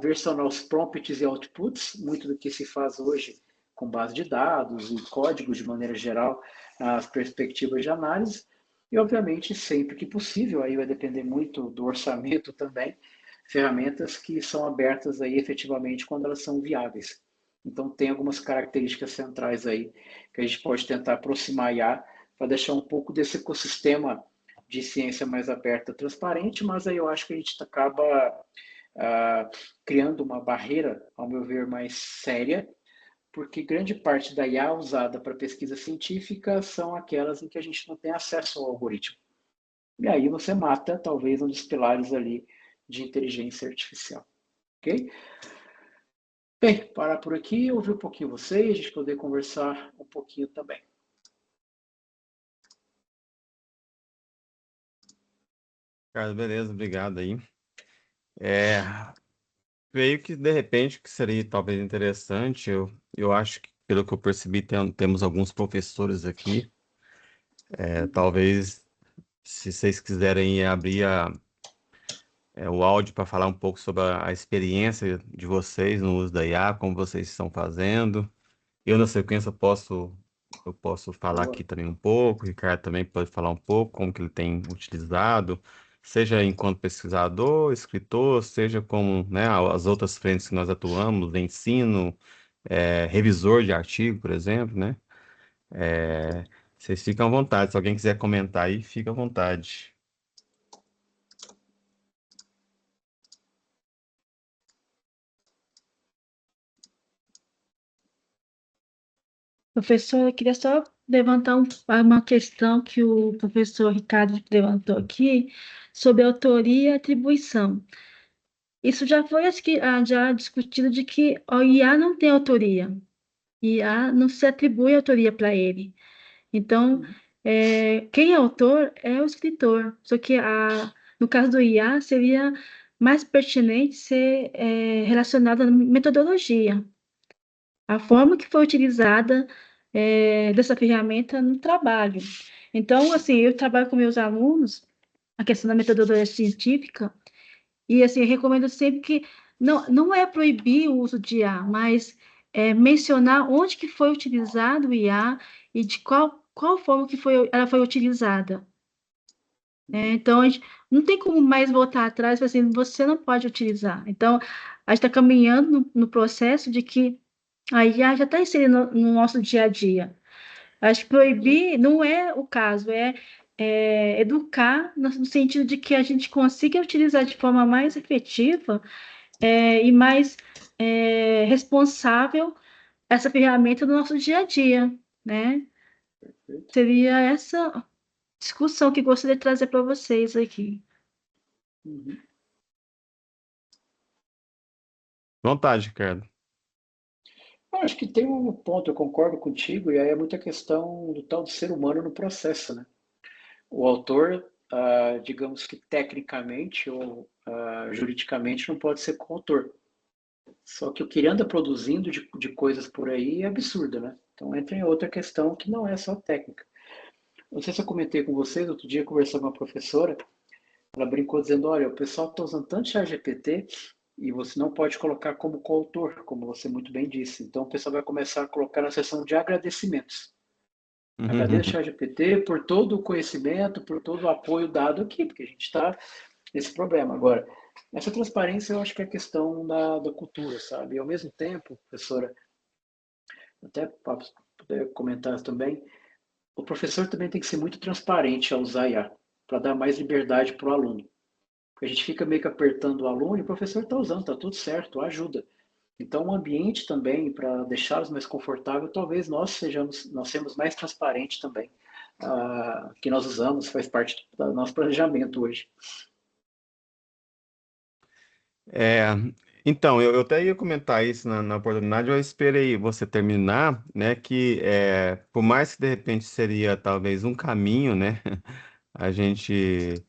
S1: versionar os prompts e outputs, muito do que se faz hoje com base de dados e códigos de maneira geral, as perspectivas de análise, e obviamente sempre que possível, aí vai depender muito do orçamento também, ferramentas que são abertas aí efetivamente quando elas são viáveis. Então tem algumas características centrais aí que a gente pode tentar aproximar a IA para deixar um pouco desse ecossistema de ciência mais aberta, transparente, mas aí eu acho que a gente acaba criando uma barreira, ao meu ver, mais séria, porque grande parte da IA usada para pesquisa científica são aquelas em que a gente não tem acesso ao algoritmo. E aí você mata, talvez, um dos pilares ali de inteligência artificial. Ok? Bem, parar por aqui, ouvir um pouquinho vocês, a gente poder conversar um pouquinho também.
S2: Carlos, beleza, obrigado aí. Veio que, de repente, que seria talvez interessante, eu acho que, pelo que eu percebi, temos alguns professores aqui, talvez, se vocês quiserem abrir o áudio para falar um pouco sobre a experiência de vocês no uso da IA, como vocês estão fazendo. Eu, na sequência, eu posso falar
S1: Boa.
S2: aqui também um pouco, o Ricardo também pode falar um pouco, como que ele tem utilizado, seja enquanto pesquisador, escritor, seja como, né, as outras frentes que nós atuamos, ensino, revisor de artigo, por exemplo, né? É, vocês ficam à vontade, se alguém quiser comentar aí, fica à vontade.
S3: Professor, eu queria só levantar uma questão que o professor Ricardo levantou aqui sobre autoria e atribuição. Isso já foi, acho que, já discutido de que o IA não tem autoria. IA não se atribui autoria para ele. Então, quem é autor é o escritor. Só que, no caso do IA, seria mais pertinente ser relacionado à metodologia. A forma que foi utilizada dessa ferramenta no trabalho. Então, assim, eu trabalho com meus alunos a questão da metodologia científica e, assim, eu recomendo sempre que não é proibir o uso de IA, mas mencionar onde que foi utilizado o IA e de qual forma que ela foi utilizada. Então, a gente não tem como mais voltar atrás e falar assim, você não pode utilizar. Então, a gente está caminhando no processo de que a IA já está inserida no nosso dia a dia. Acho que proibir não é o caso, é educar no sentido de que a gente consiga utilizar de forma mais efetiva e mais responsável essa ferramenta no nosso dia a dia, né?
S1: Perfeito.
S3: Seria essa discussão que gostaria de trazer para vocês aqui.
S1: Uhum.
S2: Vontade, Ricardo.
S1: Eu acho que tem um ponto, eu concordo contigo, e aí é muita questão do tal do ser humano no processo, né? O autor, digamos que tecnicamente ou juridicamente não pode ser coautor. Só que o que ele anda produzindo de coisas por aí é absurdo, né? Então entra em outra questão que não é só técnica. Não sei se eu comentei com vocês, outro dia conversando com uma professora, ela brincou dizendo, olha, o pessoal está usando tanto ChatGPT e você não pode colocar como coautor, como você muito bem disse. Então o pessoal vai começar a colocar na seção de agradecimentos. Agradeço ao ChatGPT por todo o conhecimento, por todo o apoio dado aqui, porque a gente está nesse problema. Agora, essa transparência eu acho que é questão da cultura, sabe? E ao mesmo tempo, professora, até para poder comentar também, o professor também tem que ser muito transparente ao usar IA, para dar mais liberdade para o aluno. Porque a gente fica meio que apertando o aluno e o professor está usando, está tudo certo, ajuda. Então, o ambiente também, para deixá-los mais confortáveis, talvez nós sejamos mais transparentes também. Que nós usamos, faz parte do nosso planejamento hoje.
S2: É, então, eu até ia comentar isso na oportunidade, eu esperei você terminar, né, que por mais que de repente seria talvez um caminho, né, a gente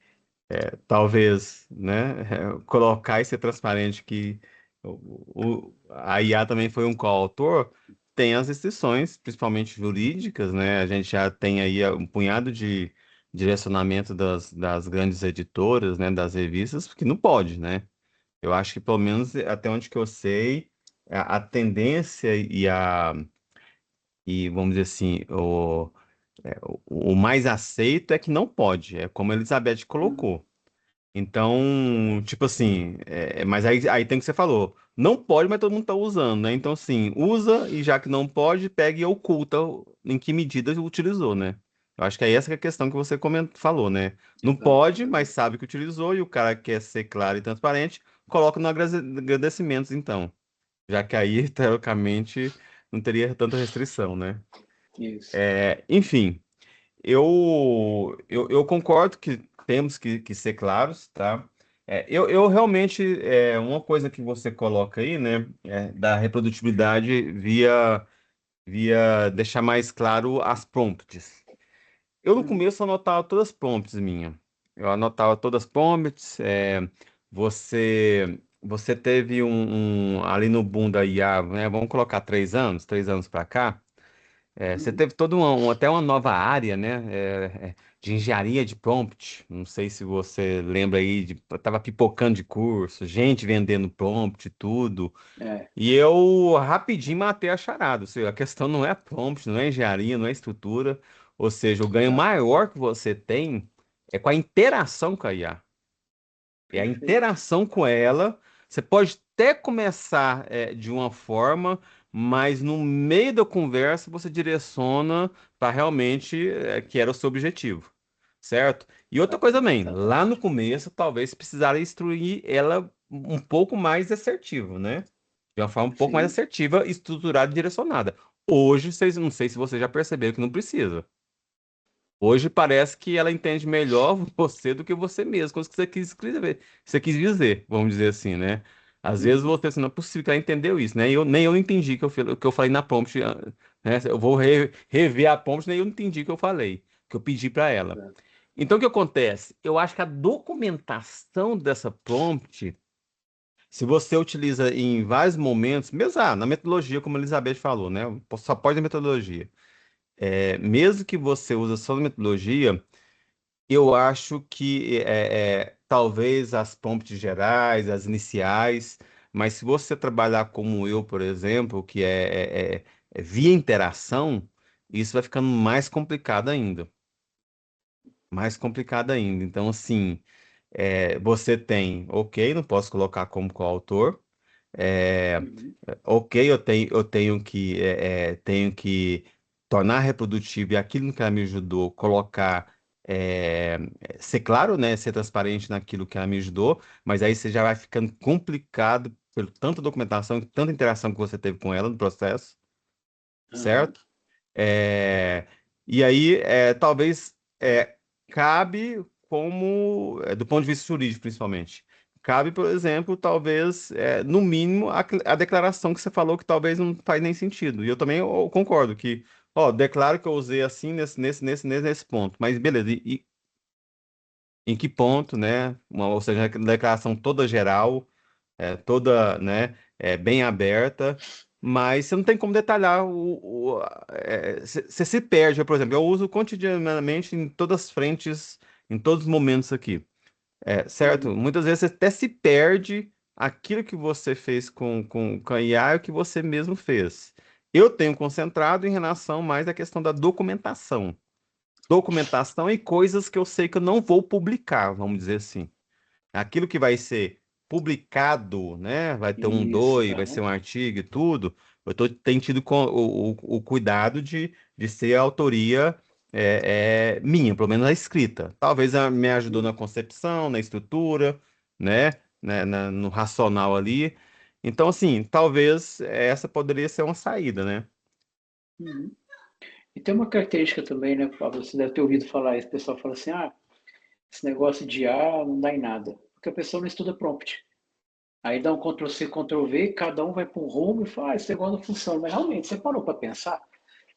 S2: talvez, né, colocar e ser transparente que a IA também foi um coautor, tem as restrições, principalmente jurídicas, né, a gente já tem aí um punhado de direcionamento das grandes editoras, né, das revistas, que não pode, né, eu acho que pelo menos até onde que eu sei, a tendência e vamos dizer assim, o mais aceito é que não pode, é como a Elizabeth
S1: Uhum.
S2: colocou. Então, tipo assim, mas aí tem o que você falou. Não pode, mas todo mundo tá usando, né? Então, assim, usa e já que não pode, pega e oculta em que medida utilizou, né? Eu acho que é essa que é a questão que você falou, né? Não
S1: Exato.
S2: pode, mas sabe que utilizou e o cara quer ser claro e transparente, coloca no agradecimentos, então. Já que aí, teoricamente, não teria tanta restrição, né?
S1: Isso.
S2: Enfim. Eu concordo que temos que ser claros, tá? Eu realmente, uma coisa que você coloca aí, né, da reprodutibilidade via deixar mais claro as prompts. Eu no
S1: Uhum.
S2: começo anotava todas as prompts minhas. Eu anotava todas as prompts. Você teve ali no boom da IA, né, vamos colocar 3 anos para cá. Você
S1: Uhum.
S2: teve toda até uma nova área, né? De engenharia de prompt. Não sei se você lembra aí, tava pipocando de curso, gente vendendo prompt e tudo.
S1: É,
S2: E eu rapidinho matei a charada. Ou seja, a questão não é prompt, não é engenharia, não é estrutura. Ou seja, o ganho
S1: exato.
S2: maior que você tem é com a interação com a IA. É a
S1: Perfeito.
S2: interação com ela. Você pode até começar de uma forma, mas no meio da conversa você direciona para realmente que era o seu objetivo, certo? E outra coisa também, lá no
S1: Exatamente.
S2: começo, talvez precisaria instruir ela um pouco mais assertivo, né? De uma forma um pouco mais
S1: Sim.
S2: assertiva, estruturada e direcionada. Hoje, não sei se vocês já perceberam que não precisa. Hoje parece que ela entende melhor você do que você mesmo, coisa que você quis escrever, você quis dizer, vamos dizer assim, né? Às vezes
S1: Uhum.
S2: você assim, não é possível que ela entendeu isso, né? Nem eu entendi que eu falei na prompt, né? Eu vou rever a prompt, nem eu entendi o que eu falei, que eu pedi para ela.
S1: Exato.
S2: Então o que acontece? Eu acho que a documentação dessa prompt, se você utiliza em vários momentos, mesmo na metodologia, como a Elizabeth falou, né? Só pode na metodologia. Mesmo que você use só na metodologia, eu acho que talvez as prompts gerais, as iniciais, mas se você trabalhar como eu, por exemplo, que é via interação, isso vai ficando mais complicado ainda. mais complicado ainda. Então, assim, você tem, ok, não posso colocar como coautor. É,
S1: Uhum.
S2: ok, tenho que tornar reprodutivo e aquilo que ela me ajudou, colocar, é, ser claro, né, ser transparente naquilo que ela me ajudou, mas aí você já vai ficando complicado pelo tanta documentação, tanta interação que você teve com ela no processo,
S1: Aham.
S2: certo? É, e aí, talvez, cabe como, do ponto de vista jurídico, principalmente, cabe, por exemplo, talvez, no mínimo, a declaração que você falou que talvez não faz nem sentido. E eu também concordo que, ó, declaro que eu usei assim nesse ponto. Mas beleza, e em que ponto, né? Ou seja, a declaração toda geral, toda, né, bem aberta, mas você não tem como detalhar você se perde. Por exemplo, eu uso cotidianamente em todas as frentes, em todos os momentos aqui, certo?
S1: Uhum.
S2: Muitas vezes você até se perde aquilo que você fez com a IA e o que você mesmo fez. Eu tenho concentrado em relação mais à questão da documentação. Documentação e coisas que eu sei que eu não vou publicar, vamos dizer assim. Aquilo que vai ser publicado, né? Vai ter um
S1: Isso.
S2: DOI, vai ser
S1: Aham.
S2: um artigo e tudo. Tenho tido o cuidado de ser a autoria minha, pelo menos a escrita. Talvez ela me ajudou na
S1: Uhum.
S2: concepção, na estrutura, né? No racional ali. Então, assim, talvez essa poderia ser uma saída, né?
S1: Uhum. E tem uma característica também, né, Pablo? Você deve ter ouvido falar isso. O pessoal fala assim: ah, esse negócio de A não dá em nada. Porque a pessoa não estuda prompt. Aí dá um Ctrl+C, Ctrl+V, cada um vai para um rumo e fala, ah, esse negócio não funciona. Mas realmente, você parou para pensar?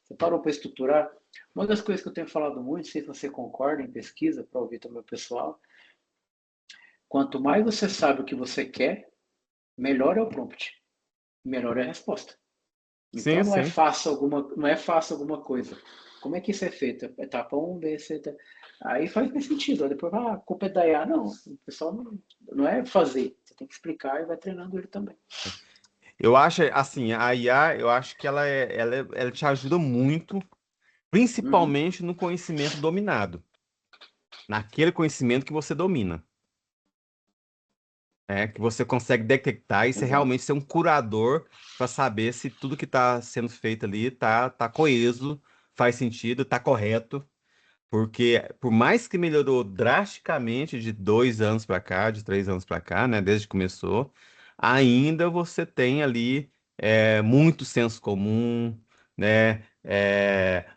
S1: Você parou para estruturar? Uma das coisas que eu tenho falado muito, não sei se você concorda em pesquisa, para ouvir também o pessoal, quanto mais você sabe o que você quer, melhor é o prompt, melhor é a resposta.
S2: Sim,
S1: Então
S2: sim.
S1: não é fácil alguma coisa. Como é que isso é feito? Etapa 1, B, C, T. Aí faz mais sentido. Aí depois, ah, a culpa é da IA. Não, o pessoal não é fazer. Você tem que explicar e vai treinando ele também.
S2: Eu acho, assim, a IA, eu acho que ela te ajuda muito,
S1: Uhum,
S2: principalmente no conhecimento dominado, naquele conhecimento que você domina, que você consegue detectar e você
S1: exato.
S2: realmente ser um curador para saber se tudo que está sendo feito ali tá coeso, faz sentido, tá correto, porque por mais que melhorou drasticamente de 2 anos para cá, de 3 anos para cá, né, desde que começou, ainda você tem ali muito senso comum, né,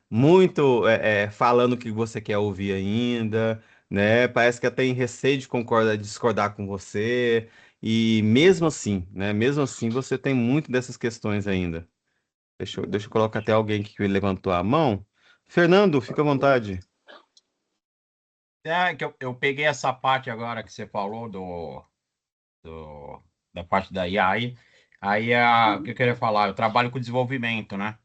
S2: muito falando o que você quer ouvir ainda, né, parece que até tem receio de discordar com você, e mesmo assim você tem muito dessas questões ainda. Deixa eu colocar até alguém que levantou a mão. Fernando,
S1: Por
S2: fica à
S1: favor.
S2: vontade.
S4: É que eu peguei essa parte agora que você falou da parte da IA aí o que
S1: Uhum,
S4: eu queria falar, eu trabalho com desenvolvimento, né?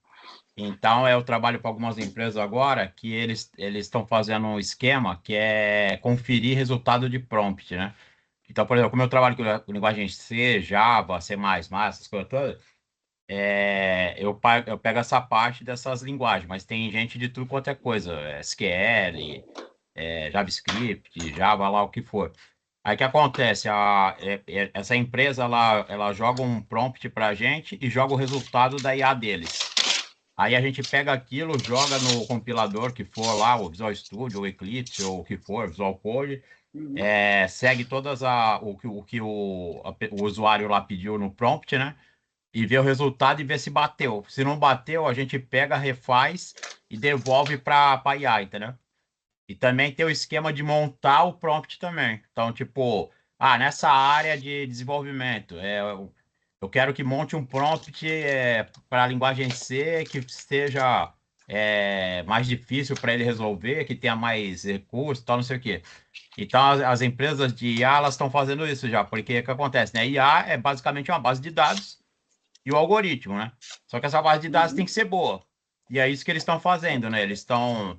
S4: Então eu trabalho para algumas empresas agora que eles estão fazendo um esquema que é conferir resultado de prompt, né? Então, por exemplo, como eu trabalho com linguagem C, Java, C++, essas coisas todas, eu pego essa parte dessas linguagens, mas tem gente de tudo quanto é coisa, SQL, JavaScript, Java, lá o que for. Aí o que acontece? Essa empresa ela joga um prompt para a gente e joga o resultado da IA deles. Aí a gente pega aquilo, joga no compilador que for lá, o Visual Studio, o Eclipse, ou o que for, Visual Code,
S1: uhum,
S4: segue o usuário lá pediu no prompt, né? E vê o resultado e vê se bateu. Se não bateu, a gente pega, refaz e devolve para a IA, entendeu? E também tem o esquema de montar o prompt também. Então, tipo, nessa área de desenvolvimento, eu quero que monte um prompt para a linguagem C que seja mais difícil para ele resolver, que tenha mais recursos, tal, não sei o quê. Então, as empresas de IA, elas estão fazendo isso já, porque o que acontece, né? IA é basicamente uma base de dados e o algoritmo, né? Só que essa base de dados tem
S1: uhum,
S4: que ser boa. E é isso que eles estão fazendo, né? Eles estão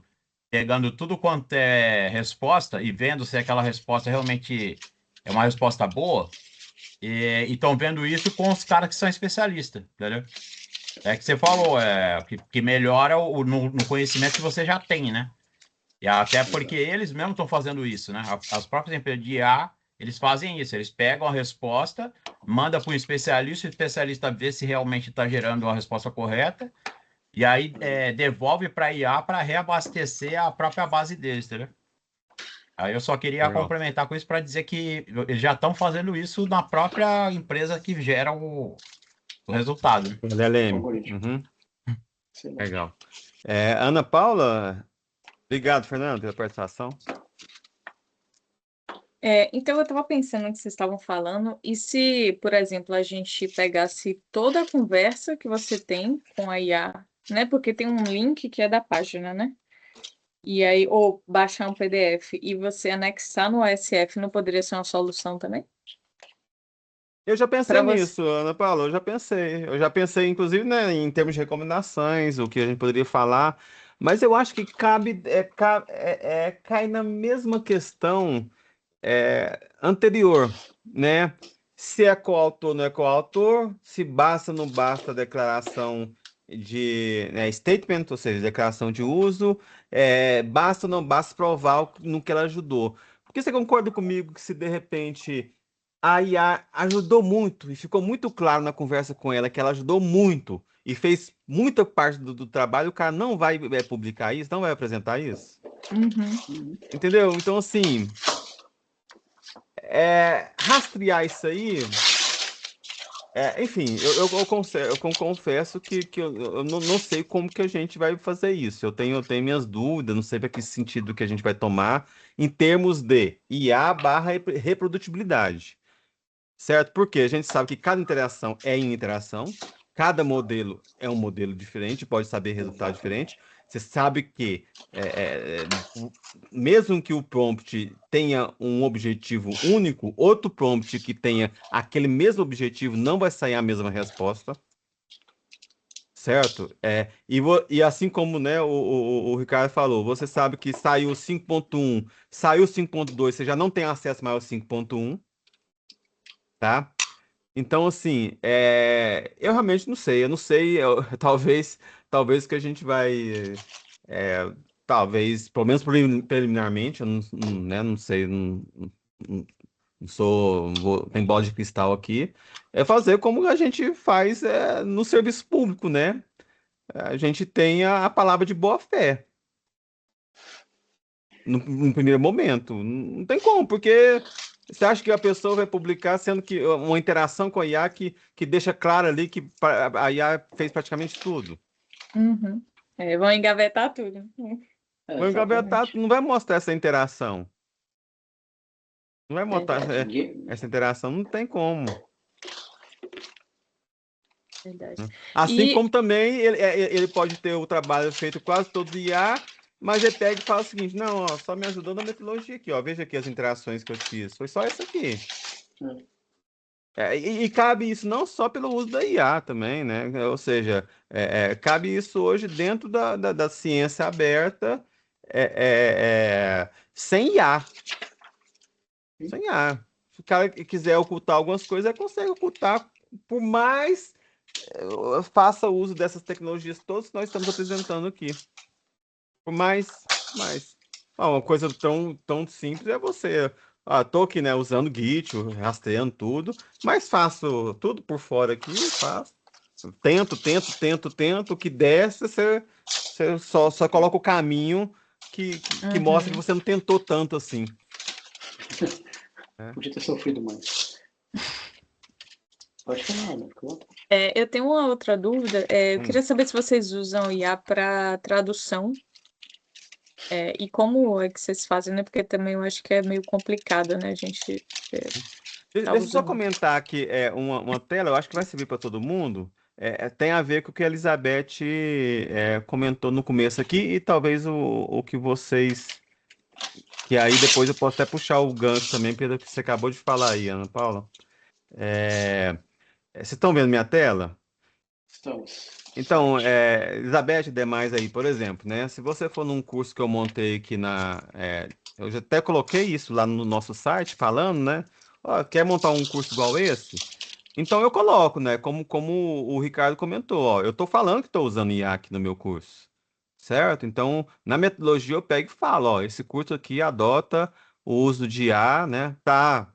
S4: pegando tudo quanto é resposta e vendo se aquela resposta realmente é uma resposta boa, e estão vendo isso com os caras que são especialistas, entendeu? É que você falou, que melhora no conhecimento que você já tem, né? E até porque eles mesmos estão fazendo isso, né? As próprias empresas de IA, eles fazem isso. Eles pegam a resposta, mandam para um especialista, o especialista vê se realmente está gerando a resposta correta, e aí devolve para a IA para reabastecer a própria base deles, entendeu? Aí eu só queria
S2: Legal.
S4: complementar com isso para dizer que eles já estão fazendo isso na própria empresa que gera o resultado, né?
S2: LLM.
S1: Algoritmo.
S2: Uhum,
S1: Excelente.
S2: legal. Ana Paula, obrigado, Fernando, pela participação.
S5: Então, eu estava pensando no que vocês estavam falando, e se, por exemplo, a gente pegasse toda a conversa que você tem com a IA, né? Porque tem um link que é da página, né? E aí, ou baixar um PDF e você anexar no ASF, não poderia ser uma solução também?
S2: Eu já pensei
S5: Para você.
S2: nisso, Ana Paula, eu já pensei. Eu já pensei, inclusive, né, em termos de recomendações, o que a gente poderia falar, mas eu acho que cai na mesma questão anterior, né? Se é coautor, não é coautor, se basta, não basta a declaração de statement, ou seja, declaração de uso, basta ou não basta provar no que ela ajudou. Porque você concorda comigo que se de repente a IA ajudou muito e ficou muito claro na conversa com ela que ela ajudou muito e fez muita parte do trabalho, o cara não vai publicar isso, não vai apresentar isso?
S5: Uhum.
S2: Entendeu? Então, assim, rastrear isso aí, enfim, eu confesso que eu não sei como que a gente vai fazer isso. Eu tenho minhas dúvidas, não sei para que sentido que a gente vai tomar em termos de IA barra reprodutibilidade, certo? Porque a gente sabe que cada interação é em interação, cada modelo é um modelo diferente, pode saber resultado diferente. Você sabe que mesmo que o prompt tenha um objetivo único, outro prompt que tenha aquele mesmo objetivo não vai sair a mesma resposta, certo? E assim como, né, o Ricardo falou, você sabe que saiu 5.1, saiu 5.2, você já não tem acesso mais ao 5.1, tá? Então, assim, eu realmente não sei, talvez que a gente vai, talvez, pelo menos preliminarmente, eu né, não sei, não- não tem bola de cristal aqui, fazer como a gente faz no serviço público, né? A gente tem a palavra de boa fé no primeiro momento. Não tem como, porque você acha que a pessoa vai publicar sendo que uma interação com a IA que deixa claro ali que a IA fez praticamente tudo.
S5: Uhum. Vão engavetar tudo.
S2: O engavetado
S1: Exatamente.
S2: não vai mostrar essa interação. Não vai mostrar
S5: Verdade.
S2: essa interação, não tem como.
S5: Verdade.
S2: Assim
S5: E
S2: como também ele pode ter o trabalho feito quase todo IA, mas ele pega e fala o seguinte: não, ó, só me ajudou na metodologia aqui, ó. Veja aqui as interações que eu fiz. Foi só isso aqui. E cabe isso não só pelo uso da IA também, né? Ou seja, cabe isso hoje dentro da ciência aberta, sem IA. Sem IA. Se o cara quiser ocultar algumas coisas, ele consegue ocultar, por mais faça uso dessas tecnologias todas que nós estamos apresentando aqui. Por mais. Uma coisa tão simples é você. Tô aqui, né, usando Git, rastreando tudo, mas faço tudo por fora aqui, faço. Tento, o que der, você só coloca o caminho que mostra que você não tentou tanto assim.
S1: Podia ter sofrido mais. Pode falar, né?
S5: eu tenho uma outra dúvida. Eu queria saber se vocês usam IA para tradução. E como é que vocês fazem, né? Porque também eu acho que é meio complicado, né? A gente
S2: Deixa eu só comentar aqui uma tela, eu acho que vai servir para todo mundo. Tem a ver com o que a Elizabeth comentou no começo aqui e talvez o que vocês. Que aí depois eu posso até puxar o gancho também pelo que você acabou de falar aí, Ana Paula. Vocês estão vendo minha tela?
S1: Estamos.
S2: Então, Elizabeth e demais aí, por exemplo, né? Se você for num curso que eu montei aqui eu já até coloquei isso lá no nosso site, falando, né? Ó, quer montar um curso igual esse? Então eu coloco, né? Como o Ricardo comentou, ó, eu estou falando que estou usando IA aqui no meu curso, certo? Então, na metodologia eu pego e falo, ó, esse curso aqui adota o uso de IA, né, para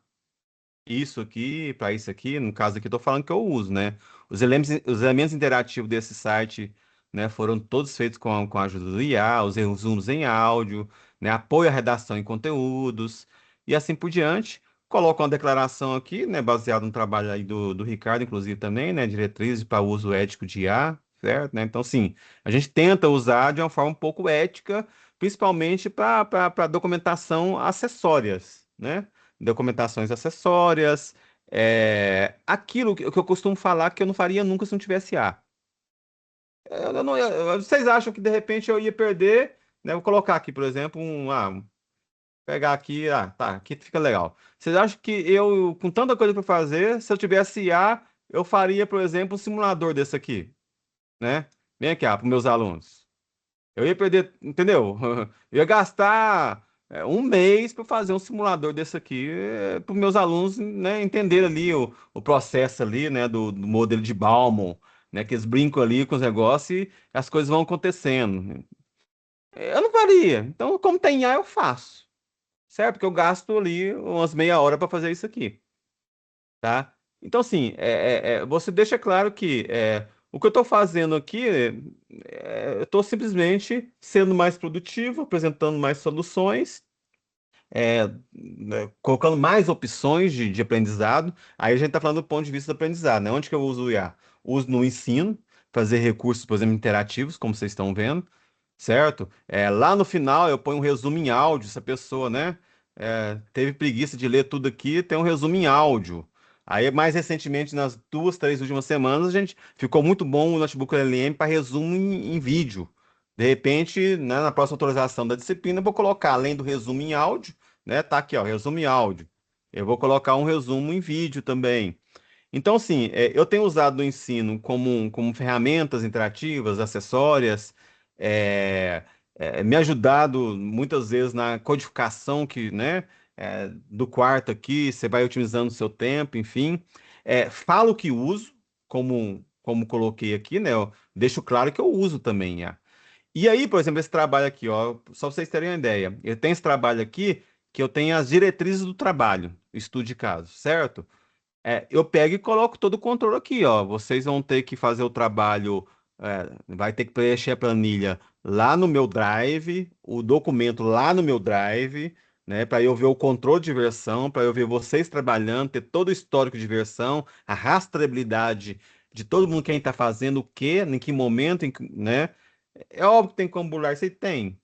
S2: isso aqui, para isso aqui, no caso aqui eu tô falando que eu uso, né? Os elementos interativos desse site, né, foram todos feitos com a ajuda do IA, os resumos em áudio, né, apoio à redação em conteúdos, e assim por diante. Coloco uma declaração aqui, né, baseado no trabalho aí do Ricardo, inclusive também, né, diretrizes para uso ético de IA, certo? Né? Então, sim, a gente tenta usar de uma forma um pouco ética, principalmente para documentação acessórias, né? Documentações acessórias, aquilo que eu costumo falar que eu não faria nunca se não tivesse A. Vocês acham que de repente eu ia perder, né? Vou colocar aqui, por exemplo, pegar aqui, tá, aqui fica legal. Vocês acham que eu, com tanta coisa para fazer, se eu tivesse IA, eu faria, por exemplo, um simulador desse aqui, né? Vem aqui, para os meus alunos. Eu ia perder, entendeu? Eu ia gastar 1 mês para fazer um simulador desse aqui, para os meus alunos, né, entender ali o processo ali, né, do modelo de Bauman, né, que eles brincam ali com os negócios e as coisas vão acontecendo. Eu não faria. Então, como tem IA, eu faço, certo? Porque eu gasto ali umas meia hora para fazer isso aqui, tá? Então, assim, você deixa claro que o que eu estou fazendo aqui, eu estou simplesmente sendo mais produtivo, apresentando mais soluções, né, colocando mais opções de aprendizado. Aí a gente está falando do ponto de vista do aprendizado, né? Onde que eu uso o IA? Uso no ensino, fazer recursos, por exemplo, interativos, como vocês estão vendo, certo? Lá no final eu ponho um resumo em áudio, se a pessoa, né, teve preguiça de ler tudo aqui, tem um resumo em áudio. Aí, mais recentemente, nas 2, 3 últimas semanas, a gente ficou muito bom o Notebook LLM para resumo em vídeo. De repente, né, na próxima atualização da disciplina, eu vou colocar, além do resumo em áudio, né, tá aqui, ó, resumo em áudio. Eu vou colocar um resumo em vídeo também. Então, assim, eu tenho usado o ensino como ferramentas interativas, acessórias, é, me ajudado muitas vezes na codificação né, do quarto aqui, você vai otimizando o seu tempo, enfim. Falo que uso, como coloquei aqui, né? Eu deixo claro que eu uso também, E aí, por exemplo, esse trabalho aqui, ó, só para vocês terem uma ideia, eu tenho esse trabalho aqui que eu tenho as diretrizes do trabalho, estudo de caso, certo? Eu pego e coloco todo o controle aqui, ó. Vocês vão ter que fazer o trabalho, vai ter que preencher a planilha lá no meu Drive, o documento lá no meu Drive, né? Para eu ver o controle de versão, para eu ver vocês trabalhando, ter todo o histórico de versão, a rastreabilidade de todo mundo quem está fazendo o quê, em que momento, né? É óbvio que tem como burlar, você tem.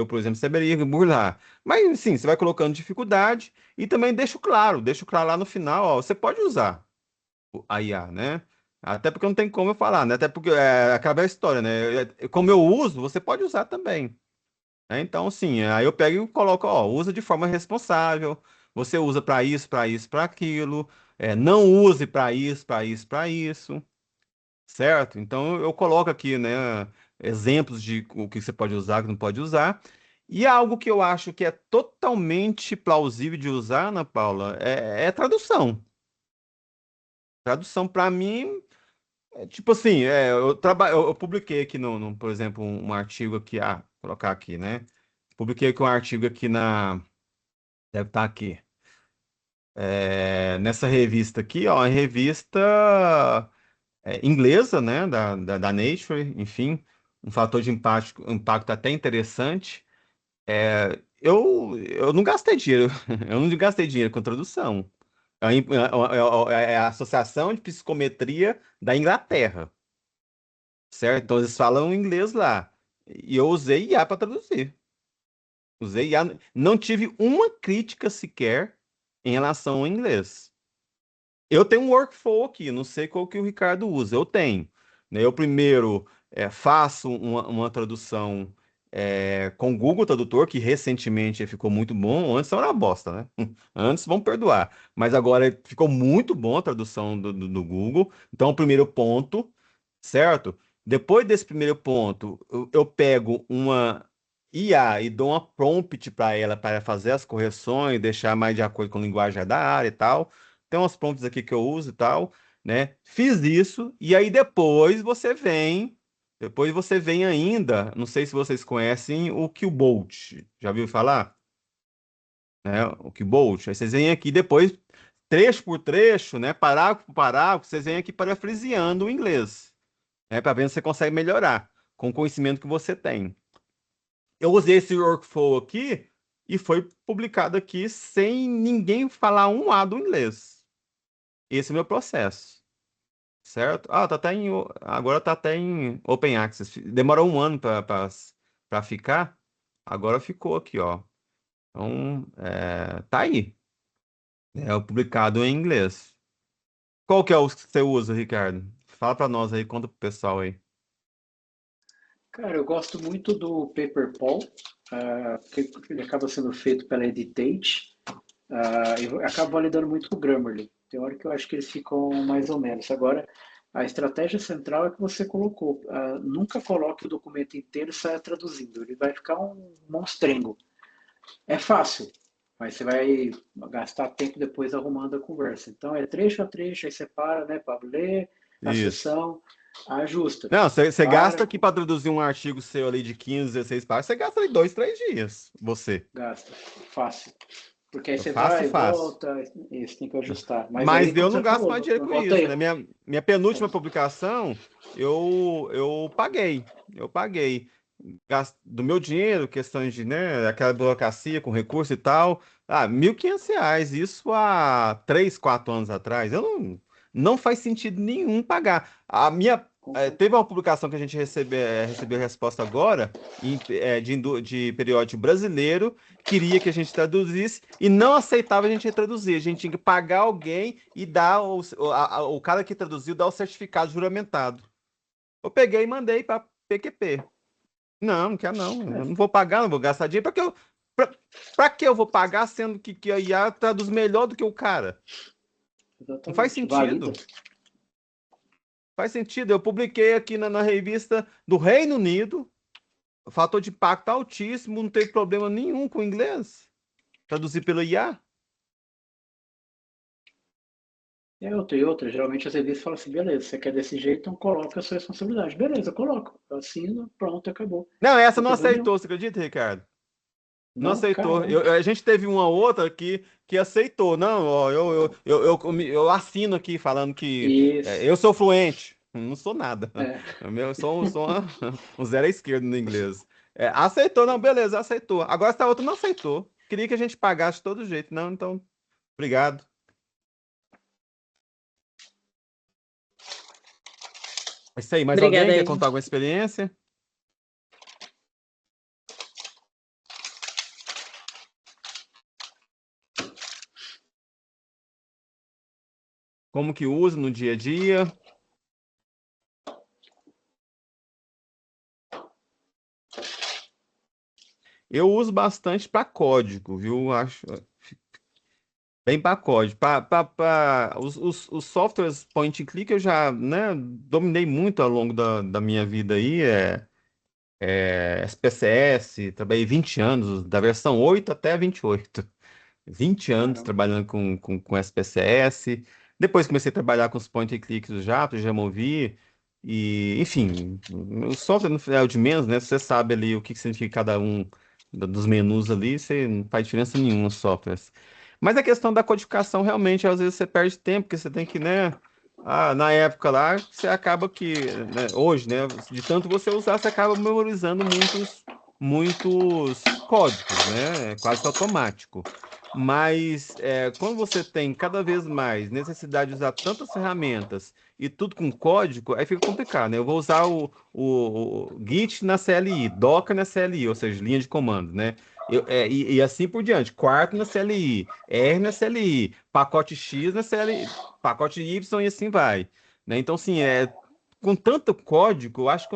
S2: Por exemplo, saberia burlar. Mas, sim, você vai colocando dificuldade e também deixo claro lá no final, ó, você pode usar a IA, né? Até porque não tem como eu falar, né? Até porque aquela velha história, né? Como eu uso, você pode usar também. Né? Então, sim, aí eu pego e coloco, ó, usa de forma responsável. Você usa para isso, para isso, para aquilo. Não use para isso, para isso, para isso. Certo? Então eu coloco aqui, né, exemplos de o que você pode usar, o que não pode usar. E algo que eu acho que é totalmente plausível de usar, Ana Paula, é tradução. Tradução, para mim, tipo assim, eu publiquei aqui por exemplo, um artigo aqui, vou colocar aqui, né? Publiquei aqui um artigo aqui deve estar aqui, nessa revista aqui, ó, uma revista inglesa, né, da Nature, enfim, um fator de impacto até interessante. Eu não gastei dinheiro, eu não gastei dinheiro com tradução. É a Associação de Psicometria da Inglaterra, certo? Então eles falam inglês lá. E eu usei IA para traduzir. Usei IA, não tive uma crítica sequer em relação ao inglês. Eu tenho um workflow aqui, não sei qual que o Ricardo usa. Eu tenho, né? Eu primeiro faço uma tradução com o Google Tradutor, que recentemente ficou muito bom. Antes era uma bosta, né? Antes, vamos perdoar. Mas agora ficou muito bom a tradução do Google. Então, o primeiro ponto, certo? Depois desse primeiro ponto, eu pego uma IA e dou uma prompt para ela para fazer as correções, deixar mais de acordo com a linguagem da área e tal. Tem umas prompts aqui que eu uso e tal, né? Fiz isso, e aí depois você vem Depois você vem ainda, não sei se vocês conhecem o Qbolt. Já ouviu falar? Né? O Qbolt. Aí vocês vêm aqui depois, trecho por trecho, né? Parágrafo por parágrafo, vocês vêm aqui parafraseando o inglês, né? Para ver se você consegue melhorar com o conhecimento que você tem. Eu usei esse workflow aqui e foi publicado aqui sem ninguém falar um A do inglês. Esse é o meu processo, certo? Ah, agora tá até em Open Access. Demorou um ano para ficar, agora ficou aqui, ó. Então, tá aí. É o publicado em inglês. Qual que é o que você usa, Ricardo? Fala para nós aí, conta pro pessoal aí.
S1: Cara, eu gosto muito do Paperpal, porque ele acaba sendo feito pela Editate, e acabo validando muito com o Grammarly. Tem hora que eu acho que eles ficam mais ou menos. Agora, a estratégia central é que você colocou. Nunca coloque o documento inteiro e saia traduzindo. Ele vai ficar um monstrengo. É fácil, mas você vai gastar tempo depois arrumando a conversa. Então, é trecho a trecho, aí separa, né, para ler a
S2: Isso.
S1: sessão, ajusta.
S2: Não, você gasta
S1: Para,
S2: aqui para traduzir um artigo seu ali de 15, 16 páginas, você gasta ali 2, 3 dias, você.
S1: gasta. Fácil. Porque aí você
S2: Fácil,
S1: vai,
S2: fácil.
S1: volta, isso tem que ajustar. Mas
S2: Mas
S1: aí,
S2: eu
S1: como
S2: não
S1: você
S2: gasto
S1: falou,
S2: mais dinheiro
S1: não
S2: com
S1: volta
S2: isso, né?
S1: erro.
S2: Minha penúltima publicação, eu paguei. Eu paguei. Do meu dinheiro, questões de, né, aquela burocracia com recurso e tal. Ah, R$ 1.500. Isso há 3, 4 anos atrás. Não faz sentido nenhum pagar. Teve uma publicação que a gente recebeu resposta agora, de periódico brasileiro, queria que a gente traduzisse e não aceitava a gente traduzir. A gente tinha que pagar alguém e dar o cara que traduziu dar o certificado juramentado. Eu peguei e mandei para PQP. Não, não quero não. Eu não vou pagar, não vou gastar dinheiro. Pra que eu vou pagar sendo que a IA traduz melhor do que o cara? Não faz
S1: Exatamente. Valida.
S2: sentido. Faz sentido. Eu publiquei aqui na revista do Reino Unido, fator de impacto altíssimo, não teve problema nenhum com o inglês. Traduzir pelo IA.
S1: E outra. Geralmente as revistas falam assim, beleza, você quer desse jeito, então coloca a sua responsabilidade. Beleza, eu coloco. Eu assino, pronto, acabou.
S2: Não, essa
S1: Não tem
S2: não
S1: problema nenhum.
S2: aceitou, você acredita, Ricardo? Não
S1: Não,
S2: aceitou.
S1: caramba.
S2: A gente teve uma outra que aceitou. Não, ó, eu assino aqui falando que
S1: Isso.
S2: eu sou fluente. Não sou nada.
S1: É,
S2: Eu sou um zero à esquerda no inglês. Aceitou, não, beleza, aceitou. Agora essa outra não aceitou. Queria que a gente pagasse de todo jeito. Não, então, obrigado. É isso aí. Mais alguém
S5: Obrigada
S2: quer
S5: aí.
S2: contar alguma experiência? Como que usa no dia a dia? Eu uso bastante para código, viu? Acho bem para código. Os softwares point and click eu já, né, dominei muito ao longo da minha vida aí. SPSS, trabalhei 20 anos, da versão 8 até 28. 20 anos
S1: caramba.
S2: trabalhando com SPSS. Depois comecei a trabalhar com os point and clicks do já movi. E, enfim, o software no final é o de menos, né? Se você sabe ali o que significa cada um dos menus ali, você não faz diferença nenhuma nos softwares. Mas a questão da codificação, realmente, às vezes você perde tempo, porque você tem que, né? Na época lá, você acaba que, né, hoje, né? De tanto você usar, você acaba memorizando muitos códigos, né? É quase que automático. Mas quando você tem cada vez mais necessidade de usar tantas ferramentas e tudo com código, aí fica complicado, né? Eu vou usar o Git na CLI, Docker na CLI, ou seja, linha de comando, né? E assim por diante, quarto na CLI, R na CLI, pacote X na CLI, pacote Y e assim vai, né? Então, assim, com tanto código, eu acho que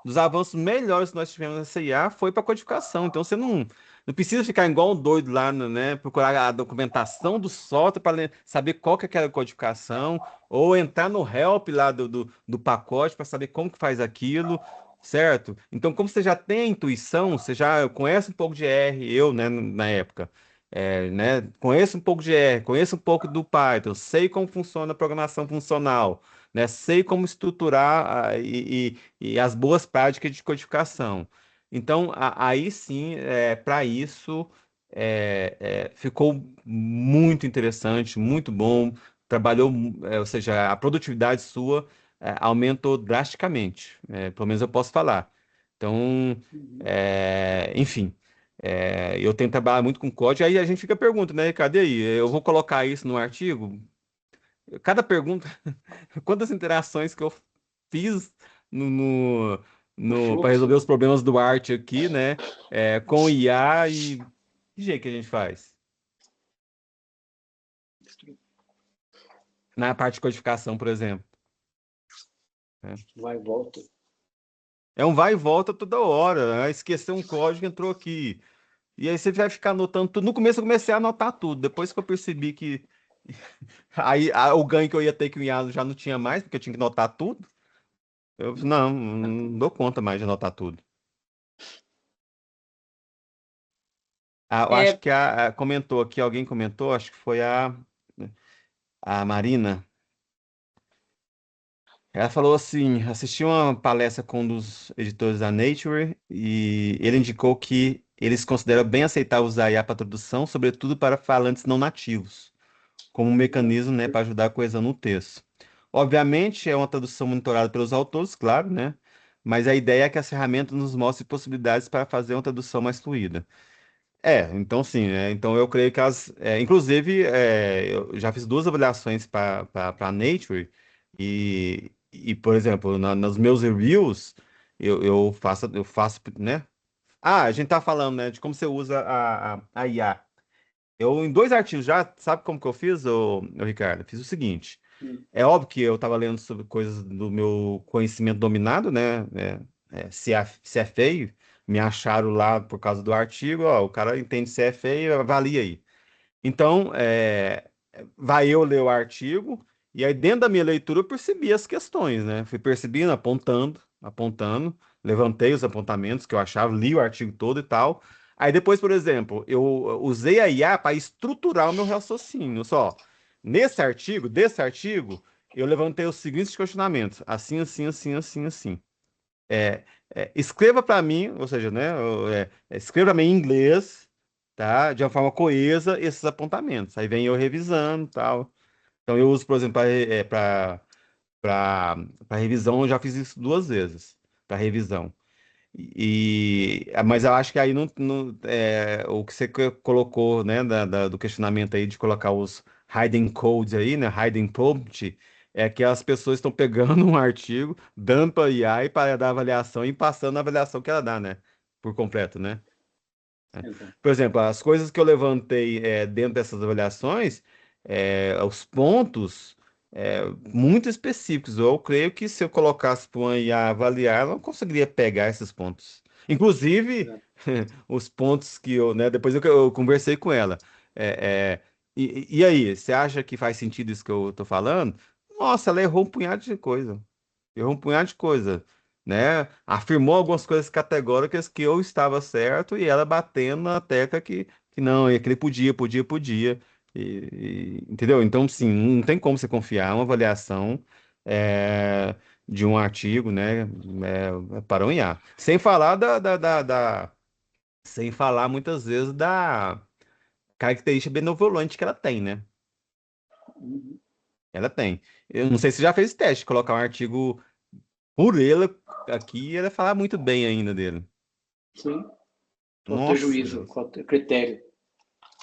S2: dos avanços melhores que nós tivemos nessa IA foi para codificação. Então, você não precisa ficar igual um doido lá, né? Procurar a documentação do software para saber qual que é aquela codificação, ou entrar no help lá do pacote para saber como que faz aquilo, certo? Então, como você já tem a intuição, você já conhece um pouco de R, eu, né, na época, né, conheço um pouco de R, conheço um pouco do Python, sei como funciona a programação funcional, né? Sei como estruturar e as boas práticas de codificação. Então, aí sim, para isso, ficou muito interessante, muito bom. Trabalhou, ou seja, a produtividade sua aumentou drasticamente, pelo menos eu posso falar. Então,
S1: Uhum.
S2: enfim, eu tenho trabalhado muito com código, aí a gente fica perguntando, né, cadê aí? Eu vou colocar isso no artigo? Cada pergunta, quantas interações que eu fiz no, no,
S1: O
S2: para
S1: fluxo,
S2: resolver
S1: né?
S2: os problemas do Art aqui, né? Com o IA e que jeito que a gente faz? Na parte de codificação, por exemplo. né?
S1: Vai e volta.
S2: É um vai e volta toda hora. Esqueceu um código, entrou aqui. E aí você vai ficar anotando tudo. No começo eu comecei a anotar tudo. Depois que eu percebi que aí o ganho que eu ia ter que o IA já não tinha mais, porque eu tinha que anotar tudo. Eu não dou conta mais de anotar tudo. Eu acho
S5: É,
S2: que comentou aqui, alguém comentou, acho que foi a Marina. Ela falou assim: assisti uma palestra com um dos editores da Nature e ele indicou que eles consideram bem aceitável usar IA para tradução, sobretudo para falantes não nativos, como um mecanismo, né, para ajudar a coesão no texto. Obviamente, é uma tradução monitorada pelos autores, claro, né? Mas a ideia é que as ferramentas nos mostrem possibilidades para fazer uma tradução mais fluida. Então sim, então eu creio que inclusive, eu já fiz duas avaliações para Nature por exemplo, nos meus reviews eu faço, né? A gente tá falando, né, de como você usa a IA. Eu em dois artigos já, sabe como que eu fiz, ô Ricardo? Fiz o seguinte.
S1: Hum.
S2: É óbvio que eu estava lendo sobre coisas do meu conhecimento dominado, né? Se é feio, me acharam lá por causa do artigo, ó, o cara entende se é feio, avalia aí. Então, vai eu ler o artigo, e aí dentro da minha leitura eu percebi as questões, né? Fui percebendo, apontando, levantei os apontamentos que eu achava, li o artigo todo e tal. Aí depois, por exemplo, eu usei a IA para estruturar o meu raciocínio. Só, desse artigo, eu levantei os seguintes questionamentos: assim, assim, assim, assim, assim. Escreva para mim, ou seja, né, escreva para mim em inglês, tá, de uma forma coesa esses apontamentos. Aí vem eu revisando, tal. Então eu uso, por exemplo, para revisão, eu já fiz isso duas vezes, para revisão. Mas eu acho que aí o que você colocou, né, do questionamento aí de colocar os hidden codes aí, né, hidden prompt, é que as pessoas estão pegando um artigo, dando para IA para dar avaliação e passando a avaliação que ela dá, né, por completo, né?
S1: Exato.
S2: Por exemplo, as coisas que eu levantei dentro dessas avaliações, os pontos muito específicos. Eu creio que se eu colocasse para uma IA avaliar, ela não conseguiria pegar esses pontos. Inclusive,
S1: Exato.
S2: os pontos que né, depois eu conversei com ela. É, é, e aí, você acha que faz sentido isso que eu estou falando? Nossa, ela errou um punhado de coisa. Errou um punhado de coisa, né? Afirmou algumas coisas categóricas que eu estava certo e ela batendo na tecla que não, e que ele podia. Entendeu? Então, sim, não tem como você confiar uma avaliação é, de um artigo, né? Para um IA. Sem falar sem falar muitas vezes da característica benevolente que ela tem, né?
S1: Uhum.
S2: Ela tem. Eu não sei se você já fez teste, colocar um artigo por ele aqui, ele falar muito bem ainda dele.
S1: Sim. Qual o teu
S2: Nossa,
S1: juízo? Qual o teu critério?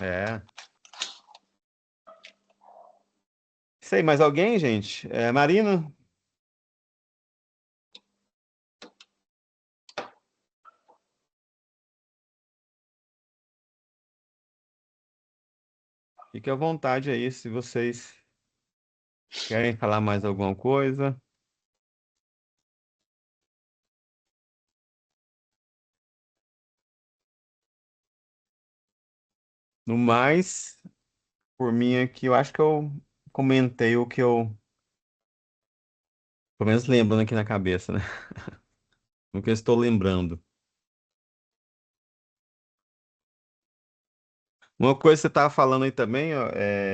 S2: é. Isso aí, mais alguém, gente? Marina, fique à vontade aí se vocês querem falar mais alguma coisa. No mais, por mim aqui, eu acho que eu comentei o que eu, pelo menos lembrando aqui na cabeça, né? O que eu estou lembrando. Uma coisa que você estava falando aí também, ó,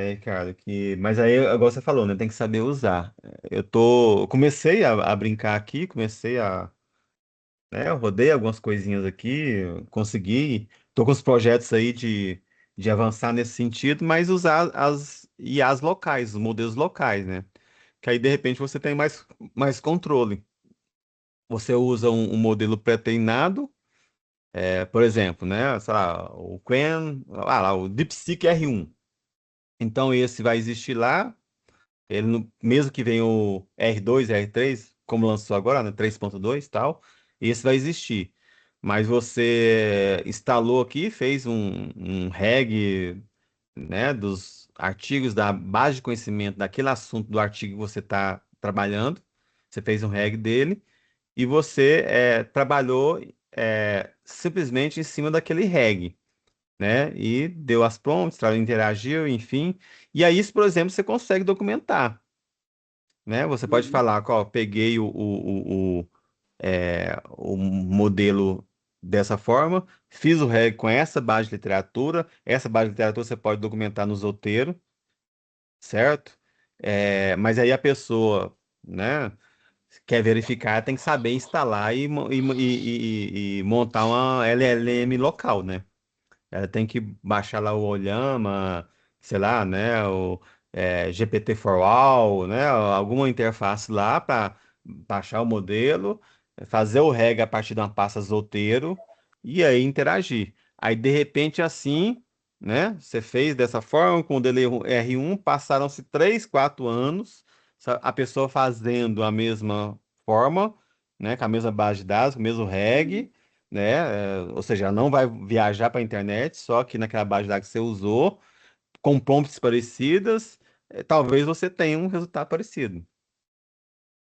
S2: Ricardo, mas aí, agora você falou, né? Tem que saber usar. Eu comecei a brincar aqui, eu rodei algumas coisinhas aqui, consegui, tô com os projetos aí de avançar nesse sentido, mas usar as IAs locais, os modelos locais, né? Que aí, de repente, você tem mais controle. Você usa um modelo pré-treinado, por exemplo, né? Sei lá, o Qwen, lá, o DeepSeek R1. Então, esse vai existir lá, mesmo que venha o R2, R3, como lançou agora, né, 3.2 e tal, esse vai existir. Mas você instalou aqui, fez um reg, né, dos artigos da base de conhecimento daquele assunto do artigo que você está trabalhando, você fez um reg dele, e você trabalhou simplesmente em cima daquele reg, né? E deu as prompts, interagiu, enfim. E aí, isso, por exemplo, você consegue documentar, né? Você pode
S1: Uhum.
S2: falar, ó, peguei o modelo dessa forma, fiz o REG com essa base de literatura você pode documentar no Zotero, certo? Mas aí a pessoa, né, quer verificar, tem que saber instalar e montar uma LLM local, né? Ela tem que baixar lá o Olhama, sei lá, né, o GPT for All, né, alguma interface lá para baixar o modelo, fazer o reg a partir de uma pasta Zotero e aí interagir. Aí, de repente, assim, né, você fez dessa forma, com o delay R1, passaram-se 3, 4 anos, a pessoa fazendo a mesma forma, né, com a mesma base de dados, com o mesmo
S1: Uhum.
S2: reg, né? Ou seja, ela não vai viajar para a internet, só que naquela base de dados que você usou, com prompts parecidas, talvez você tenha um resultado parecido.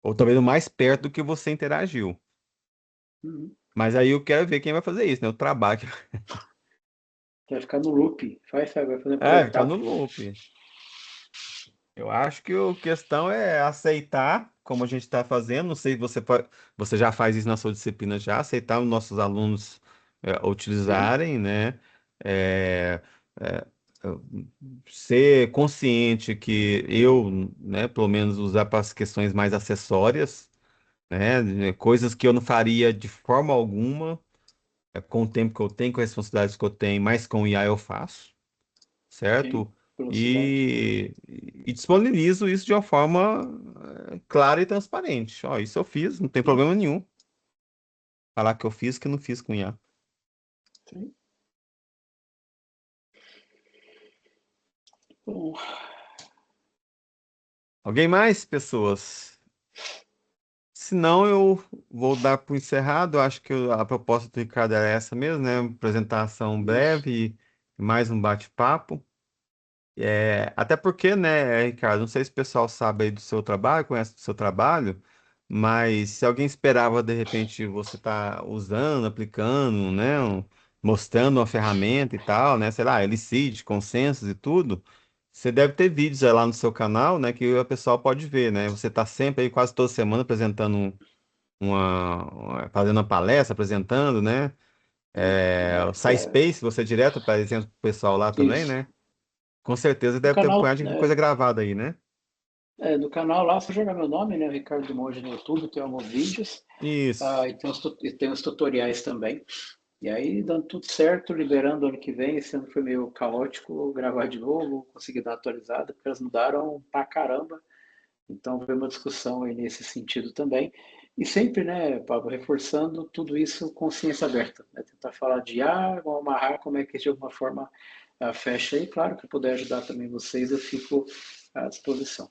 S2: Ou talvez o mais perto do que você interagiu.
S1: Uhum.
S2: Mas aí eu quero ver quem vai fazer isso, né? O trabalho.
S1: Vai ficar no loop. Vai fazer por
S2: Ficar no
S1: etapa.
S2: loop. Eu acho que a questão é aceitar, como a gente está fazendo. Não sei se você já faz isso na sua disciplina já, aceitar os nossos alunos
S1: Sim.
S2: utilizarem, né? É, é, ser consciente que eu, né, pelo menos usar para as questões mais acessórias, né? Coisas que eu não faria de forma alguma, com o tempo que eu tenho, com as responsabilidades que eu tenho, mas com o IA eu faço,
S1: Sim.
S2: certo?
S1: Velocidade.
S2: E disponibilizo isso de uma forma clara e transparente. Ó, isso eu fiz, não tem
S1: Sim.
S2: problema nenhum. Falar que eu fiz, que eu não fiz com IA.
S1: Sim. Bom,
S2: Alguém mais, pessoas? Se não, eu vou dar por encerrado. Eu acho que a proposta do Ricardo era essa mesmo, né? Apresentação
S1: isso.
S2: breve e mais um bate-papo. Até porque, né, Ricardo, não sei se o pessoal sabe aí do seu trabalho, conhece do seu trabalho, mas se alguém esperava, de repente, você tá usando, aplicando, né, mostrando uma ferramenta e tal, né, sei lá, Elicid, Consensus e tudo, você deve ter vídeos aí lá no seu canal, né, que o pessoal pode ver, né, você tá sempre aí quase toda semana apresentando fazendo uma palestra, apresentando, né, o
S1: É,
S2: SciSpace, você direto apresenta o pessoal lá também,
S1: isso.
S2: né? Com certeza
S1: No
S2: deve ter um
S1: canal,
S2: punhado de coisa gravada aí, né?
S1: no canal lá, se jogar meu nome, né, Ricardo Monge no YouTube, tem alguns vídeos.
S2: Isso.
S1: E tem os tutoriais também. E aí, dando tudo certo, liberando ano que vem. Esse ano foi meio caótico, gravar de novo, conseguir dar atualizada, porque elas mudaram pra caramba. Então, foi uma discussão aí nesse sentido também. E sempre, né, Pablo, reforçando tudo isso com ciência aberta. Né? Tentar falar de vamos amarrar como é que de alguma forma fecha aí. Claro que eu puder ajudar também vocês, eu fico à disposição.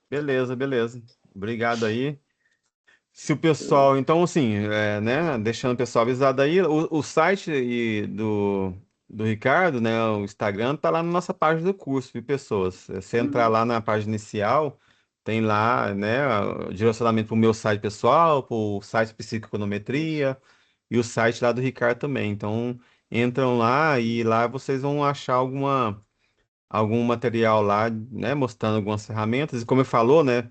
S2: Beleza, beleza. Obrigado aí. Se o pessoal, então, assim, né, deixando o pessoal avisado aí, o site do Ricardo, né, o Instagram, tá lá na nossa página do curso, viu, pessoas? Você entrar
S1: Uhum.
S2: lá na página inicial, tem lá, né, o direcionamento para o meu site pessoal, para o site
S1: Isso.
S2: Psicoeconometria e o site lá do Ricardo também. Então, entram lá e lá vocês vão achar algum material lá, né, mostrando algumas ferramentas. E como eu falou, né,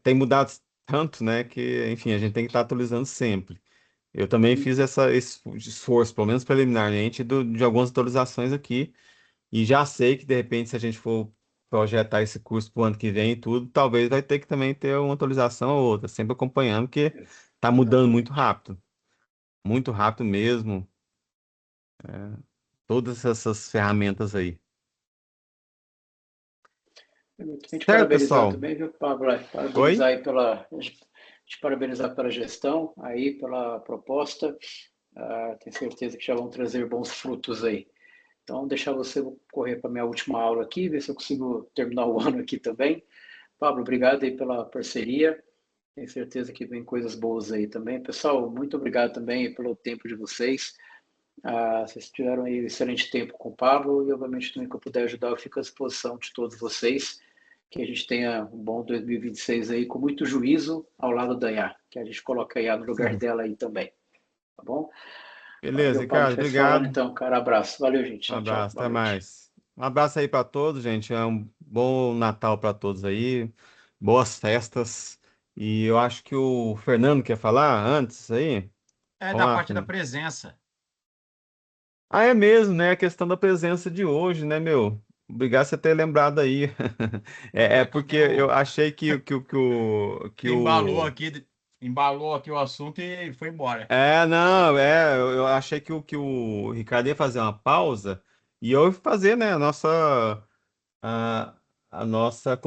S2: tem mudado tanto, né, que, enfim, a gente tem que estar atualizando sempre. Eu também fiz esse esforço, pelo menos preliminarmente, de algumas atualizações aqui. E já sei que, de repente, se a gente for projetar esse curso para o ano que vem e tudo, talvez vai ter que também ter uma atualização ou outra, sempre acompanhando, porque está mudando
S1: Exatamente.
S2: muito rápido mesmo, todas essas ferramentas aí.
S1: Muito bem, te
S2: Certo,
S1: parabenizar
S2: pessoal?
S1: também, viu, Pablo?
S2: Oi?
S1: Parabenizar aí te parabenizar pela gestão, aí pela proposta. Tenho certeza que já vão trazer bons frutos aí. Então, deixar você correr para a minha última aula aqui, ver se eu consigo terminar o ano aqui também. Pablo, obrigado aí pela parceria. Tenho certeza que vem coisas boas aí também. Pessoal, muito obrigado também pelo tempo de vocês. Vocês tiveram aí um excelente tempo com o Pablo e, obviamente, também que eu puder ajudar, eu fico à disposição de todos vocês. Que a gente tenha um bom 2026 aí com muito juízo ao lado da IA, que a gente coloca a IA no lugar dela aí também, tá bom?
S2: Beleza,
S1: Valeu, Pablo, a
S2: Ricardo,
S1: gente vai se falando
S2: obrigado.
S1: então, cara, abraço. Valeu, gente,
S2: Um
S1: tchau, tchau,
S2: abraço,
S1: boa
S2: até
S1: noite.
S2: mais. Um abraço aí para todos, gente. É um bom Natal para todos aí. Boas festas. E eu acho que o Fernando quer falar antes aí.
S4: É
S2: Vamos
S4: da
S2: lá,
S4: parte da
S2: Fernando.
S4: presença.
S2: Ah, é mesmo, né? A questão da presença de hoje, né, meu? Obrigado por você ter lembrado aí. É
S4: É que
S2: porque eu achei
S4: embalou embalou aqui o assunto e foi embora.
S2: Não, eu achei que o Ricardo ia fazer uma pausa e eu ia fazer, né, a, a nosso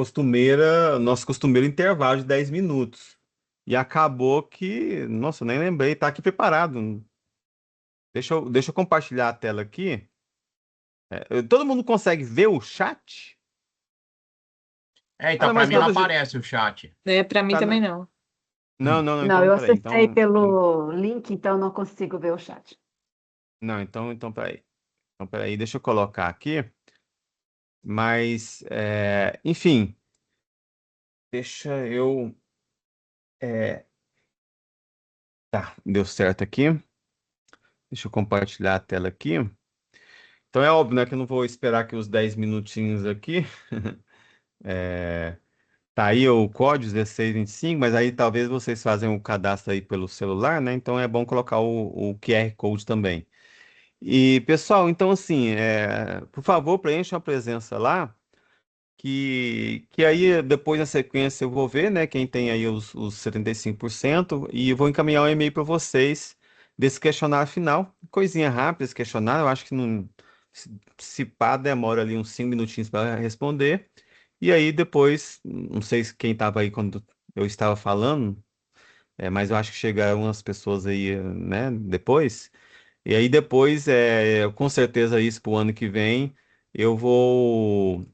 S2: costumeiro intervalo de 10 minutos. E acabou que, nossa, eu nem lembrei, tá aqui preparado. Deixa eu compartilhar a tela aqui. Todo mundo consegue ver o chat? Ah,
S4: Então,
S2: não,
S4: para
S2: mas
S4: mim não
S2: todo
S4: aparece o chat.
S5: Para mim
S2: tá,
S5: também não.
S2: não, não, não,
S6: Não,
S2: então
S6: eu
S2: peraí.
S6: acessei pelo link, então não consigo ver o chat.
S2: Não, então peraí. Então peraí, deixa eu colocar aqui. Mas, enfim, deixa eu. é, Tá, deu certo aqui. Deixa eu compartilhar a tela aqui. Então é óbvio, né, que eu não vou esperar aqui os 10 minutinhos aqui. É, Tá aí o código 1625, mas aí talvez vocês fazem o cadastro aí pelo celular, né? Então é bom colocar o QR Code também. E, pessoal, então assim, por favor, preencham a presença lá. Que aí depois na sequência eu vou ver, né, quem tem aí os 75% e eu vou encaminhar um e-mail para vocês desse questionário final. Coisinha rápida esse questionário, eu acho que não, se pá, demora ali uns 5 minutinhos para responder. E aí depois, não sei se quem estava aí quando eu estava falando, mas eu acho que chegaram umas pessoas aí, né, depois. E aí depois, com certeza isso para o ano que vem, eu vou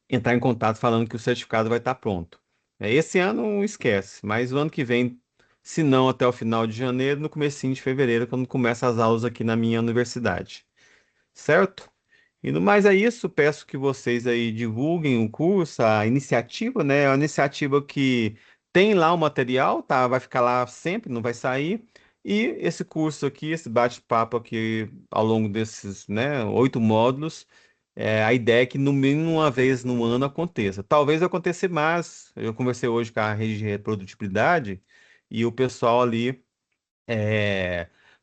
S2: entrar em contato falando que o certificado vai estar pronto. Esse ano esquece, mas o ano que vem, se não até o final de janeiro, no comecinho de fevereiro, quando começa as aulas aqui na minha universidade. Certo? E no mais é isso, peço que vocês aí divulguem o curso, a iniciativa, né? É uma iniciativa que tem lá o material, tá? Vai ficar lá sempre, não vai sair. E esse curso aqui, esse bate-papo aqui ao longo desses, né, 8 módulos, a ideia é que no mínimo uma vez no ano aconteça. Talvez aconteça mais. Eu conversei hoje com a rede de reprodutibilidade e o pessoal ali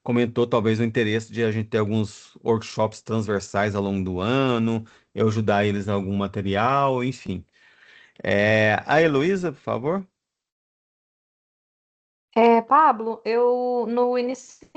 S2: comentou talvez o interesse de a gente ter alguns workshops transversais ao longo do ano, eu ajudar eles em algum material, enfim. A Heloísa, por favor.
S6: Pablo, eu no início